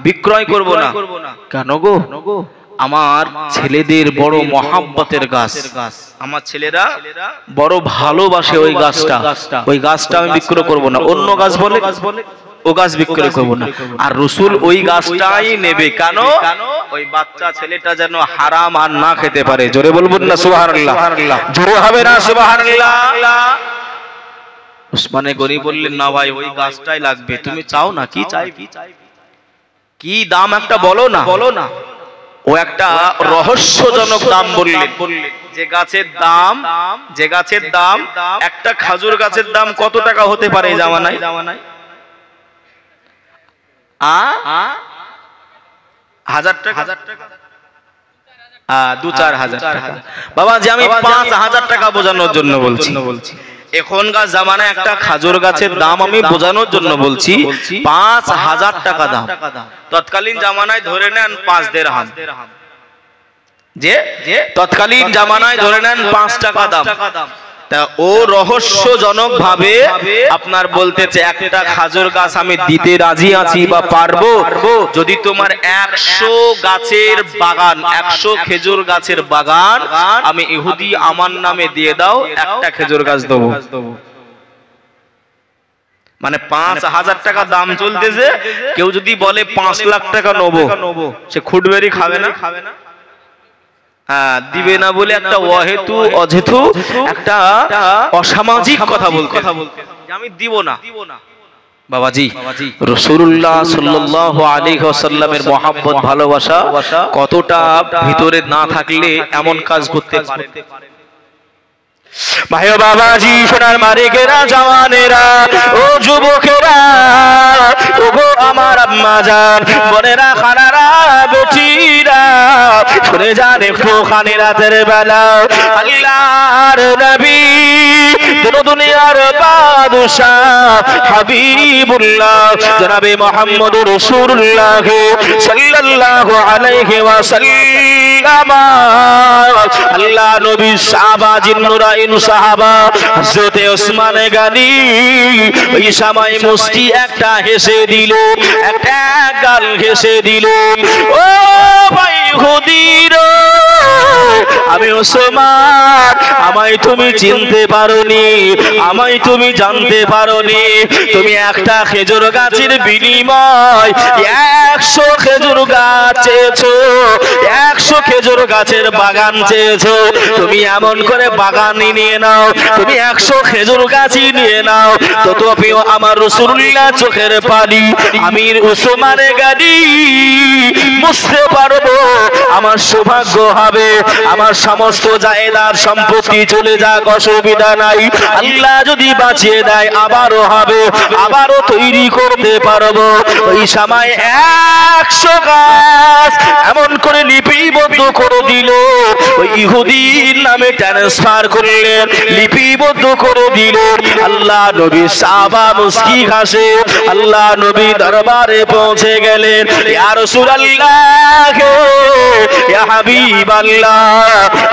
বিক্রয় করব না। কেন গো? আমার ছেলেদের বড় মহাব্বতের গাছ, আমার ছেলেরা বড় ভালোবাসে ওই গাছটা, ওই গাছটা আমি বিক্রয় করব না। অন্য গাছ বলে ও গাছ বিক্রয় করব না, আর রাসূল ওই গাছটাই নেবে। কেন? ওই বাচ্চা ছেলেটা যেন হারাম আর না খেতে পারে। জোরে বলবেন না সুবহানাল্লাহ? জোরে হবে না সুবহানাল্লাহ? উসমানে গনি বললেন, না ভাই ওই গাছটাই লাগবে। তুমি চাও না? কি চাই? কি দাম একটা বলো না। ও একটা রহস্যজনক দাম বললেন, যে গাছের দাম একটা খাজুর গাছের দাম কত টাকা হতে পারে এই জামানায়? 1000 টাকা, 2-4 হাজার টাকা। বাবা যে আমি 5000 টাকা বোঝানোর জন্য বলছি। এখনকার জামানায় একটা খাজুর গাছের দাম আমি বোঝানোর জন্য বলছি 5000 টাকা দাম। তৎকালীন জামানায় ধরে নেন 5 দিরহাম, যে তৎকালীন জামানায় ধরে নেন 5 টাকা দাম। তা ও রহস্যজনক ভাবে আপনার বলতেছে, একটা খাজুর গাছ আমি দিতে রাজি আছি বা পারবো, যদি তোমার 100 গাছের বাগান, 100 খেজুর গাছের বাগান আমি ইহুদি আমার নামে দিয়ে দাও, একটা খেজুর গাছ দেবো। মানে 5000 টাকা দাম চলতেছে, কেউ যদি বলে 5 লাখ টাকা নেবো, সে খুটবেরি খাবে না? দিবে না বলে একটা অহেতু অযথু একটা অসামাজিক কথা বলতে, আমি দিব না। বাবাজি রাসূলুল্লাহ সাল্লাল্লাহু আলাইহি ওয়াসাল্লামের মহব্বত ভালোবাসা কতটা ভিতরে না থাকলে এমন কাজ করতে পারে? ভাই বাবাজি, সোনার মালিকেরা, জওয়ানেরা, ও যুবকেরা, ও গো আমার আম্মা বাজার বোনেরা খানারা বেটিরা শুনে যান একটুখানি রাতের বেলা আল্লাহর নবী দুনিয়ার বাদশাহ হাবিবুল্লাহ জনাবে মুহাম্মদুর রাসূলুল্লাহ সাল্লাল্লাহু আলাইহি ওয়াসাল্লাম আল্লাহ নবী সাহাবা জিন্নুরাইন সাহাবা হযরত ওসমান গনি ওই সময় মুস্কি একটা হেসে দিল একটা গাল হেসে দিল ও ভাই ইহুদির আমি ওসমান আমায় তুমি চিনতে পারোনি আমায় তুমি জানতে পারোনি তুমি একটা খেজুর গাছের বিনিময় 100 খেজুর গাছ চেয়েছো 100 খেজুর গাছের বাগান চেয়েছো তুমি এমন করে বাগানই নিয়ে নাও তুমি 100 খেজুর গাছই নিয়ে নাও তথাপিও আমার রাসূলুল্লাহ চোখের পানি আমি ওসমানে গানি বুঝতে পারবো আমার সৌভাগ্য হবে আমার সমস্ত জায়দার সম্পত্তি চলে যাক অসুবিধা নাই আল্লাহ যদি বাঁচিয়ে দেয় আবারও হবে আবারও তৈরি করতে পারবো ওই সময় 100 গাছ এমন করে লিপিবদ্ধ করে দিল ওই ইহুদির নামে ট্রান্সফার করলেন লিপিবদ্ধ করে দিল আল্লাহ নবী সাহাবা মুস্কি হাসে আল্লাহ নবী দরবারে পৌঁছে গেলেন ইয়া রাসূলুল্লাহ ইয়া হাবিবাল্লাহ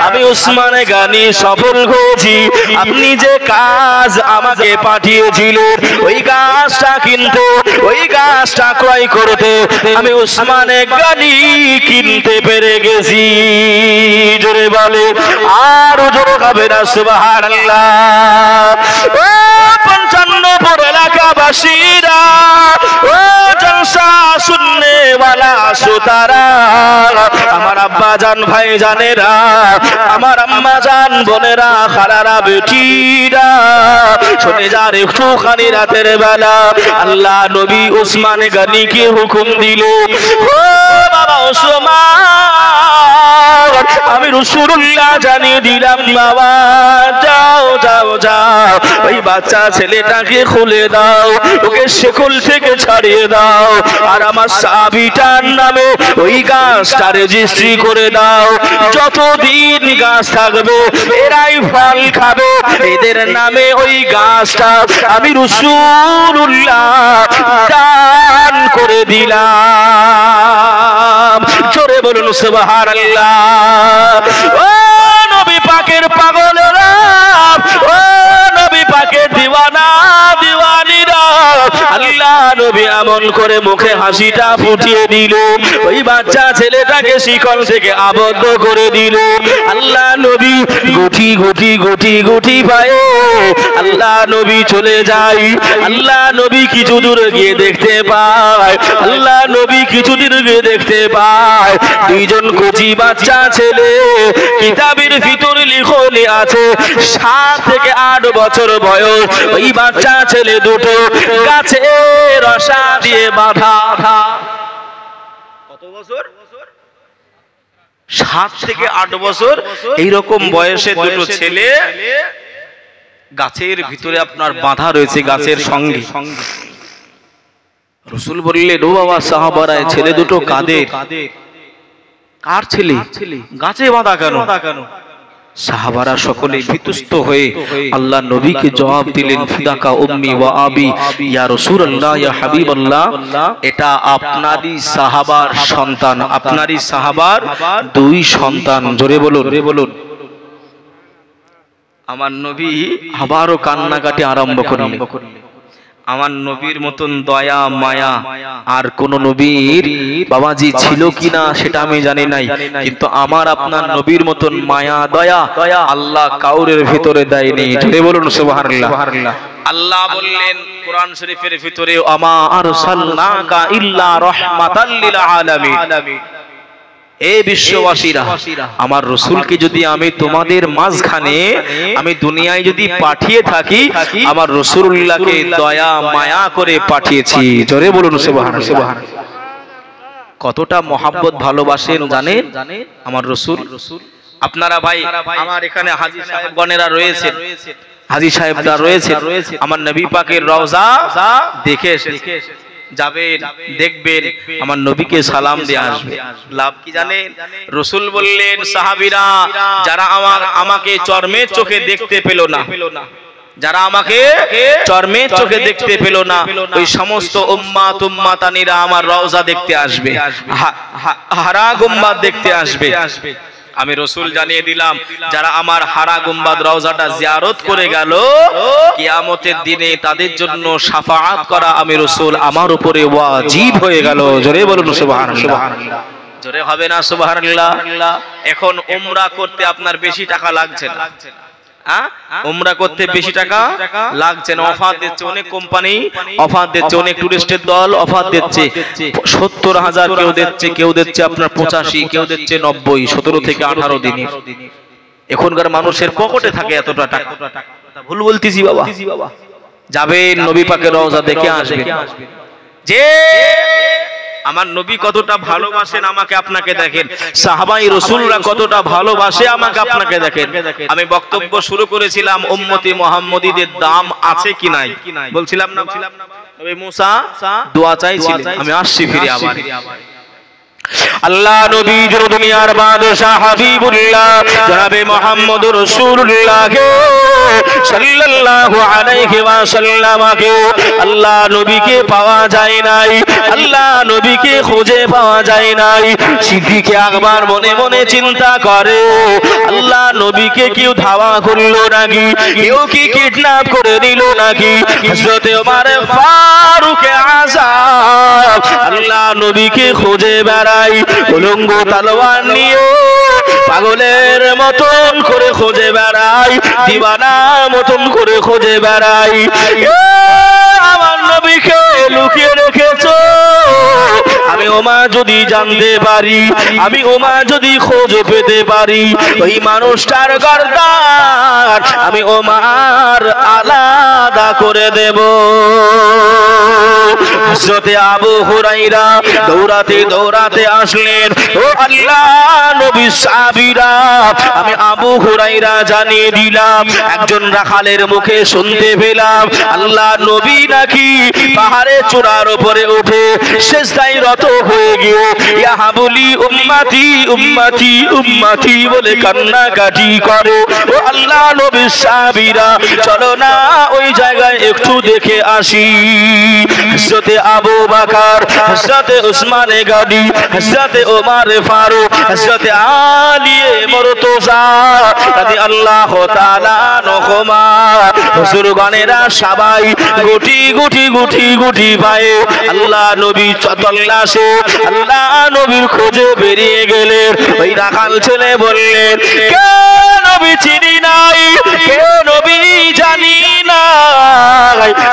আমি ওসমান গনি সফল হয়েছি আপনি যে কাজ আমাকে পাঠিয়েছিলেন ওই গাছটা কিনতে ওই গাছটা ক্রয় করতে আমি ওসমান গনি কিনতে পেরে গেছি জোরে বলে আর জোরে হবে না সুবহানাল্লাহ ও 55 এলাকাবাসীরা ও জলসা শুননে वाला সুতারা আমার আব্বা জান ভাই জানেরা আমার আম্মা জান বোনেরা খালারা বেটিরা শুনে যান একটুখানি রাতের বেলা আল্লাহ নবী ওসমান গনিকে হুকুম দিল ও বাবা ওসমান আমি রাসূলুল্লাহ জানিয়ে দিলাম বাবা যাও যাও যাও ওই বাচ্চা ছেলেটাকে খুলে দাও ওকে শেকল থেকে ছাড়িয়ে দাও আর আমার সাহাবীটার নামে ওই গাছটা রেজিস্ট্রি করে দাও যতদিন গাছ থাকবে এরাই ফল খাবে এদের নামে ওই গাছটা আমি রাসূলুল্লাহ দান করে দিলাম জোরে বলুন সুবহানাল্লাহ ও নবী পাকের পাগলেরা ও নবী পাকের দিওয়ানা দিওয়ানিরা আল্লাহ নবী এমন করে মুখে হাসিটা ফুটিয়ে দিল ওই বাচ্চা ছেলেটাকে শিকল থেকে আবদ্ধ করে দিল আল্লাহ নবী গুটি গুটি গুটি গুটি পায়ে আল্লাহ নবী চলে যায় আল্লাহ নবী কিছু দূর গিয়ে দেখতে পায় আল্লাহ নবী কিছু দূর গিয়ে দেখতে পায় দুইজন কচি বাচ্চা ছেলে কিতাবের ভিতরে লিখনে আছে 7 থেকে 8 বছর বয়স ওই বাচ্চা ছেলে দুটো গাছে রসা দিয়ে বাঁধা কত বছর 7 থেকে 8 বছর এইরকম বয়সে দুটো ছেলে গাছের ভিতরে আপনার বাঁধা রয়েছে গাছের সঙ্গে রাসূল বললেন ও বাবা সাহাবারা ছেলে দুটো কাদের কার ছেলে গাছে বাঁধা কেন সাহাবারা সকলে ভীতস্ত হয়ে আল্লাহ নবীকে জবাব দিলেন ফিদাকা উম্মি ওয়া আবি ইয়া রাসূলুল্লাহ ইয়া হাবিবাল্লাহ এটা আপনারই সাহাবার সন্তান আপনারই সাহাবার 2 সন্তান জোরে বলুন আমার নবী আবারও কান্নাকাটি আরম্ভ করলেন আমার নবীর মতন দয়া মায়া আর কোন নবীর বাবাজি ছিল কিনা সেটা আমি জানি নাই কিন্তু আমার আপনার নবীর মতন মায়া দয়া আল্লাহ কাউরের ভিতরে দেয়নি জোরে বলুন সুবহানাল্লাহ আল্লাহ বললেন কোরআন শরীফের ভিতরে আমা আরসালনাকা ইল্লা রাহমাতাল লিল আলামিন এই বিশ্ববাসীরা আমার রাসূলকে যদি আমি তোমাদের মাঝখানে আমি দুনিয়ায় যদি পাঠিয়ে থাকি আমার রাসূলুল্লাহকে দয়া মায়া করে পাঠিয়েছি জোরে বলুন সুবহানাল্লাহ কতটা মহব্বত ভালোবাসেন জানেন আমার রাসূল আপনারা ভাই আমার এখানে হাজী সাহেবগণেরা রয়েছেন হাজী সাহেবরা রয়েছে আমার নবী পাকের রওজা দেখে এসেছে যাবেন, দেখবেন আমার নবীকে সালাম দিয়ে আসবে। লাভ কি জানেন? রাসূল বললেন সাহাবীরা যারা আমাকে চর্মের চোখে দেখতে পেল না, যারা আমাকে চর্মের চোখে দেখতে পেল না, ওই সমস্ত উম্মাত উম্মাতানিরা আমার রওজা দেখতে আসবে, হারা গুম্বাদ দেখতে আসবে। আমি রাসূল জানিয়ে দিলাম যারা আমার হারা গুম্বাদ রওজাটা জিয়ারত করে গেল, কিয়ামতের দিনে তাদের জন্য শাফাআত করা আমি রাসূল আমার উপরে ওয়াজিব হয়ে গেল। জোরে বলুন সুবহানাল্লাহ। জোরে হবে না সুবহানাল্লাহ? এখন উমরা করতে আপনার বেশি টাকা লাগছে না, উমরা করতে বেশি টাকা লাগছে না। অফার দিচ্ছে অনেক কোম্পানি, অফার দিচ্ছে অনেক টুরিস্টের দল, অফার দিচ্ছে 70,000, কেউ দিচ্ছে আপনার 85, কেউ দিচ্ছে 90, 17 থেকে 18 দিনের। এখনকার মানুষের পকেটে থাকে এতটা টাকা। ভুল বলতেছি বাবা? যাবেন নবী পাকের রওজা দেখে আসবেন। যে আমার নবী কতটা ভালোবাসেন আমাকে আপনাকে দেখেন, সাহাবাই রাসূলরা কতটা ভালোবাসে আমাকে আপনাকে দেখেন। আমি বক্তব্য শুরু করেছিলাম উম্মতি মুহাম্মদীদের দাম আছে কি নাই, বলছিলাম না? নবী মুসা দোয়া চাইছিলেন। আমি আসছি ফিরে আবার। আল্লাহ নবী দুনিয়ার বাদশাহ হাবিবুল্লাহ জনাবে মুহাম্মদুর রাসূলুল্লাহ সাল্লাল্লাহু আলাইহি ওয়াসাল্লাম আল্লাহ নবীকে পাওয়া যায় নাই, আল্লাহ নবীকে খুঁজে পাওয়া যায় নাই। সিদ্দিক আকবর মনে মনে চিন্তা করে আল্লাহ নবীকে কেউ ধাওয়া করলো নাকি, কেউ কি কিডন্যাপ করে নিল নাকি। হযরত ওমর ফারুক আযম আল্লাহ নবীকে খুঁজে বেড়াই, উলঙ্গ তলোয়ার নিয়ে পাগলের মতন করে খুঁজে বেড়াই, দিওয়ানার মতন করে খুঁজে বেড়াই। আমার নবীকে লুকিয়ে রেখেছো, আমি ওমর যদি জানতে পারি, আমি ওমর যদি খোঁজ পেতে পারি, ওই মানুষটার গর্দান আমি ওমর আলাদা করে দেব। হযরত আবু হুরায়রা দৌড়াতে দৌড়াতে আসলেন। ও আল্লাহ নবী সাহাবীরা, আমি আবু হুরায়রা জানিয়ে দিলাম, একজন রাখালের মুখে শুনতে পেলাম আল্লাহ নবী নাকি পাহাড়ে চূড়ার উপরে উঠে সিজদায় রত হয়ে গিয়ে ইয়া হাবলি উম্মতি উম্মতি উম্মতি বলে কান্নাকাটি করে। ও আল্লাহ নবী সাহাবীরা চলো না ওই জায়গায় একটু দেখে আসি। হযরত আবু বকর, হযরত উসমান গনি, হযরত ওমর ফারুক, হযরত আলী মুর্তজা রাদিয়াল্লাহু তাআলা নহমা হুজুরগণেরা সবাই গুটি গুটি গুটি গুটি পায়ে আল্লাহ নবী তল্লাশে আল্লাহ নবীর খোঁজে বেরিয়ে গেলেন। ওই রাখাল ছেলে বললেন কে নবী চিনি নাই, কে নবী জানি না,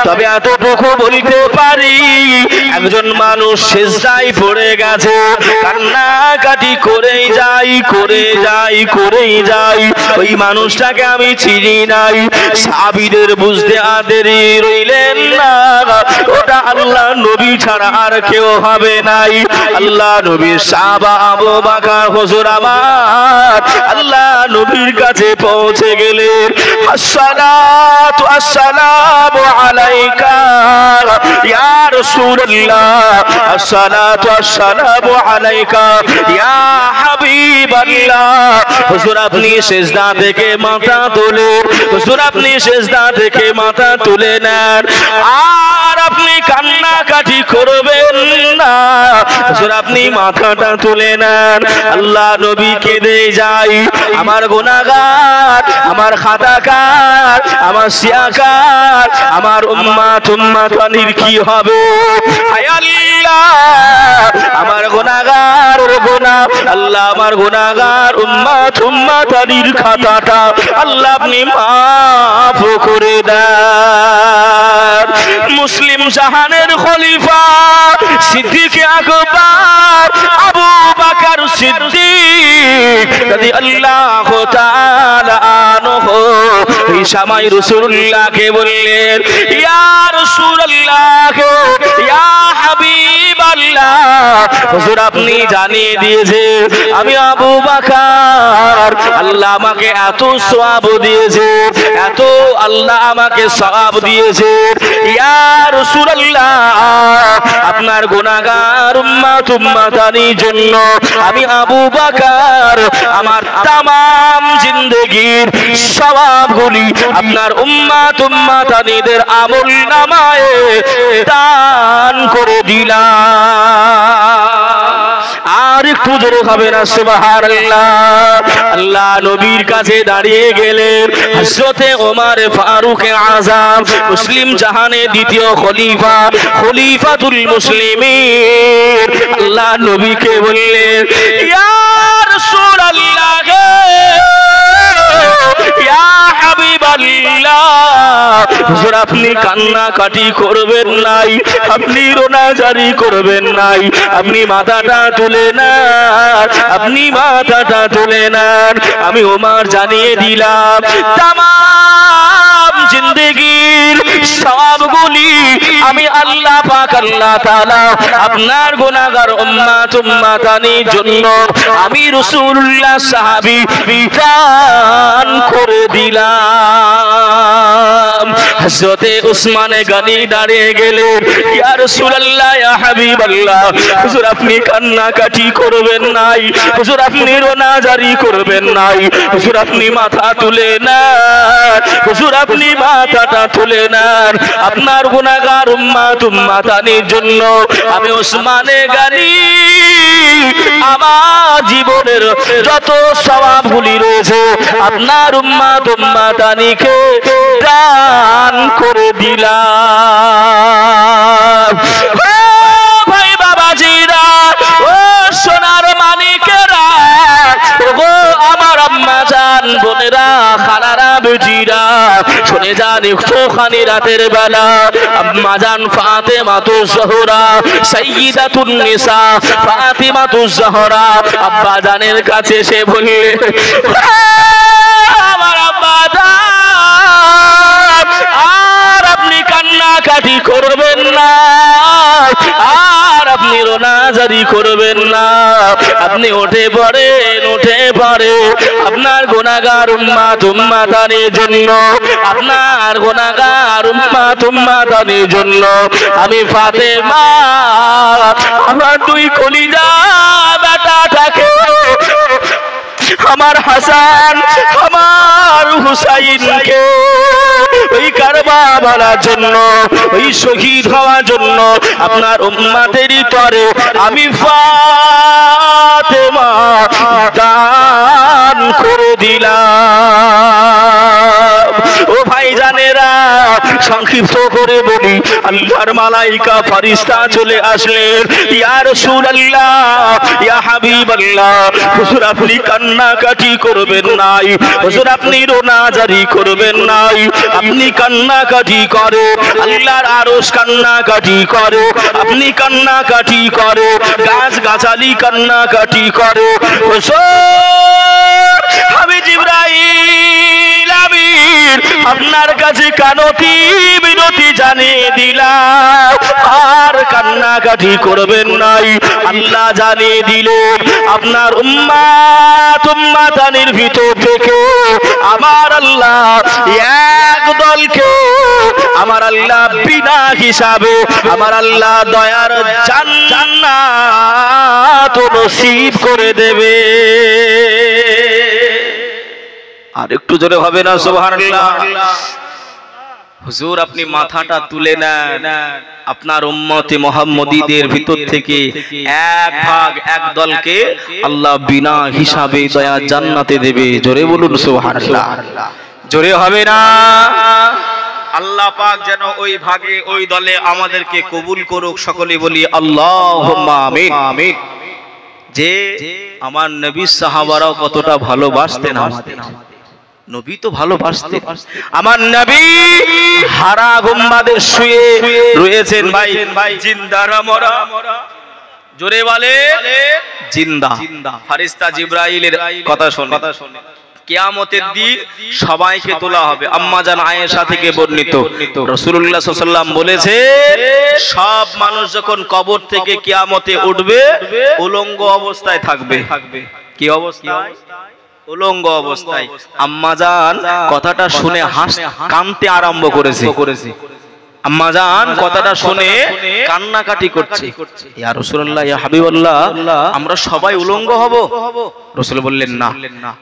তবে এতটুকু বলতে পারি একজন মানুষ সিজদায় পড়ে গেছে, কান্নাকাটি করেই যাই করেই যাই করেই যাই, ওই মানুষটাকে আমি চিনি নাই। সাহাবীদের বুঝতে দেরি রইলেন না, ওটা আল্লাহ নবী ছাড়া আর কেউ হবে নাই। আল্লাহ নবীর সাহাবা আবু বকর হুজুর আমার আল্লাহ নবীর কাছে পৌঁছে গেলেন। আসসালাতু আসসালামু আলাইকা ইয়া রাসূলুল্লাহ, আসসালাতু আসসালামু আলাইকা ইয়া হাবিবাল্লাহ। হুজুর আপনি সিজদা থেকে মাথা তুলে, হুজুর আপনি সিজদা থেকে মাথা তুলে নেন, আর আপনি কান্নাকাটি করবেন না, হুজুর আপনি মাথাটা তুলে নেন। আল্লাহ নবী কেঁদে যায়, আমার গুনাহগার, আমার খাতাকার, আমার সিয়াকার, আমার উম্মাত উম্মাতানির কি হবে? হায় আল্লাহ আমার গুনাহগার গুনাহ, আল্লাহ আমার গুনাহগার উম্মাত উম্মাতানির খাতাটা আল্লাহ আপনি মাফ করে দেন। মুসলিম জাহানের খলিফা সিদ্দিক আকবর আবু বকর সিদ্দিক রাদিয়াল্লাহু তাআলা আনহু এই সময় রাসূলুল্লাহকে বললেন ইয়া রাসূলুল্লাহ ইয়া হাবিবাল্লাহ, হুজুর আপনি জানিয়ে দিয়েছে আমি আবু বকর, আল্লাহ আমাকে এত সওয়াব দিয়েছে, এত আল্লাহ আমাকে সওয়াব দিয়েছে। ইয়া রাসূলুল্লাহ আপনার গুনাহগার উম্মত উম্মাতানির জন্য আমি আবু বকর আমার तमाम জিন্দেগীর সওয়াবগুলি আপনার উম্মত উম্মাতানিদের আমলনামায় দান করে দিলাম। আর একটু জোরে হবে না সুবহানাল্লাহ। আল্লাহ নবীর কাছে দাঁড়িয়ে গেলেন হযরতে ওমর ফারুক আযম, মুসলিম জাহানের দ্বিতীয় খলিফা, খলিফাতুল মুসলিমিন। আল্লাহ নবীকে বললেন, ইয়া রাসূলুল্লাহ, ইয়া হাবিবাল্লাহ, হুজুর আপনি কান্নাকাটি করবেন নাই, আপনি রোনাজারি করবেন নাই, আপনি মাথাটা তুলে নেন, আপনি মাথাটা তুলে নেন। আমি ওমর জানিয়ে দিলাম তামাম জিন্দেগীর সওয়াবগুলি আমি আল্লাহ পাক আল্লাহ তাআলা আপনার গুনাহগার উম্মত উম্মাতানির জন্য আমি রাসূলুল্লাহ সাহাবী দান করে দিলাম। হযরতে উসমানে গনি দাঁড়িয়ে গেলেন, ইয়া রাসূলুল্লাহ, ইয়া হাবিবাল্লাহ, হুজুর আপনি কান্নাকাটি করবেন নাই, হুজুর আপনি রোনাজারি করবেন নাই, হুজুর আপনি মাথা তুলে নেন, হুজুর আপনি মাথাটা তুলে নেন। আপনার গুনাহগার উম্মত উম্মাতানির জন্য আমি উসমানে গনি আমার জীবনের যত সওয়াবগুলি রয়েছে আপনার উম্মত উম্মাতানিকে দান করে দিলাম। ভাই বাবাজিরা, ও সোনার মানিকেরা, ওগো আমার আম্মা জান বোনেরা, খালারা বেটিরা, শুনে যান একটুখানি রাতের বেলা আম্মা জান ফাতেমাতুজ জোহরা সাইয়্যিদাতুন নিসা ফাতেমাতুজ জোহরা আব্বা জানের কাছে এসে বললেন, আমার আব্বা জান, আর আপনি কান্নাকাটি করবেন না, আর আপনি রোনাজারি করবেন না, আপনি উঠে পড়েন, উঠে পড়ে আপনার গুনাহগার উম্মত উম্মাতানির জন্য, আপনার গুনাহগার উম্মত উম্মাতানির জন্য আমি ফাতেমা আমার দুই কলিজা বেটাটাকে, আমার হাসান আমার হুসাইনকে ওই কারবালার জন্য, ওই শহীদ হওয়ার জন্য আপনার উম্মতেরই পরে আমি ফাতেমা দান করে দিলাম। ও ভাইজানেরা, সংক্ষিপ্ত করে বলি, আল্লাহর মালাইকা ফেরেশতা চলে আসলেন, ইয়া রাসূলুল্লাহ, ইয়া হাবিবাল্লাহ, হুজুর আপনি কান্নাকাটি করবেন নাই, হুজুর আপনি রোনাজারি করবেন নাই, আপনি কান্নাকাটি করে আল্লাহর আরশ কান্নাকাটি করে, আপনি কান্নাকাটি করে গাছ গাছালি কান্নাকাটি করে। হুজুর আমি জিবরাইল আমিন আপনার কাছে কানতি বিনতি জানিয়ে দিলাম, আর কান্নাকাটি করবেন নাই। আল্লাহ জানিয়ে দিলেন আপনার উম্মত উম্মাতানির ভিতর থেকে আমার আল্লাহ এক দলকে আমার আল্লাহ বিনা হিসাবে আমার আল্লাহ দয়ার জান্নাত নসিব করে দেবে। আর একটু জোরে হবে না সুবহানাল্লাহ। হুজুর আপনি মাথাটা তুলে নেন, আপনার উম্মতে মুহাম্মদীদের ভিতর থেকে এক ভাগ এক দলকে আল্লাহ বিনা হিসাবে দয়া জান্নাতে দেবে। জোরে বলুন সুবহানাল্লাহ। জোরে হবে না? আল্লাহ পাক যেন ওই ভাগে ওই দলে আমাদেরকে কবুল করুক। সকলে বলি আল্লাহুম্মা আমিন। আমিন। যে আমার নবী সাহাবারাও কতটা ভালোবাসতেন আমাদের, নবী তো ভালোবাসতেন। আমার নবী হারা গুম্বাদে শুয়ে রয়েছেন ভাই, জিন্দারা মরা, জোরে বলে জিন্দা। ফেরেশতা জিবরাইলের কথা শুনে কিয়ামতের দিন সবাইকে তোলা হবে। আম্মা জান আয়েশা থেকে বর্ণিত রাসূলুল্লাহ সাল্লাল্লাহু আলাইহি ওয়াসাল্লাম বলেছে, সব মানুষ যখন কবর থেকে কিয়ামতে উঠবে উলঙ্গ অবস্থায় থাকবে। কি অবস্থায়? উলঙ্গ অবস্থায়। আম্মা জান কথাটা শুনে কাঁদতে আরম্ভ করেছে। আম্মাজান কথাটা শুনে কান্নাকাটি করছে, ইয়া রাসূলুল্লাহ ইয়া হাবিবাল্লাহ আমরা সবাই উলঙ্গ হব? রাসূল বললেন না,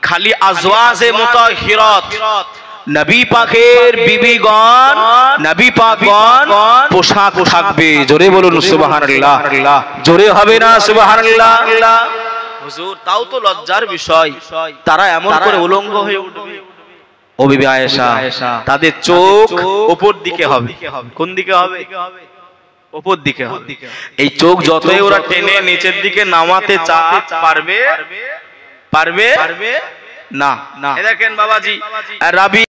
খালি আজওয়াজে মুতাহহিরাত নবী পাকের বিবিগণ, নবী পাকগণ পোশাক থাকবে। জোরে বলুন সুবহানাল্লাহ, জোরে হবে না সুবহানাল্লাহ? হুজুর তাও তো লজ্জার বিষয়, তারা এমন করে উলঙ্গ হয়ে উঠবে। ও বিবি আয়েশা, তাদের চোখ উপর দিকে হবে। কোন দিকে হবে? উপর দিকে হবে। এই চোখ যতই ওরা টেনে নিচের দিকে নামাতে পারবে পারবে না। দেখেন বাবাজি, রাবি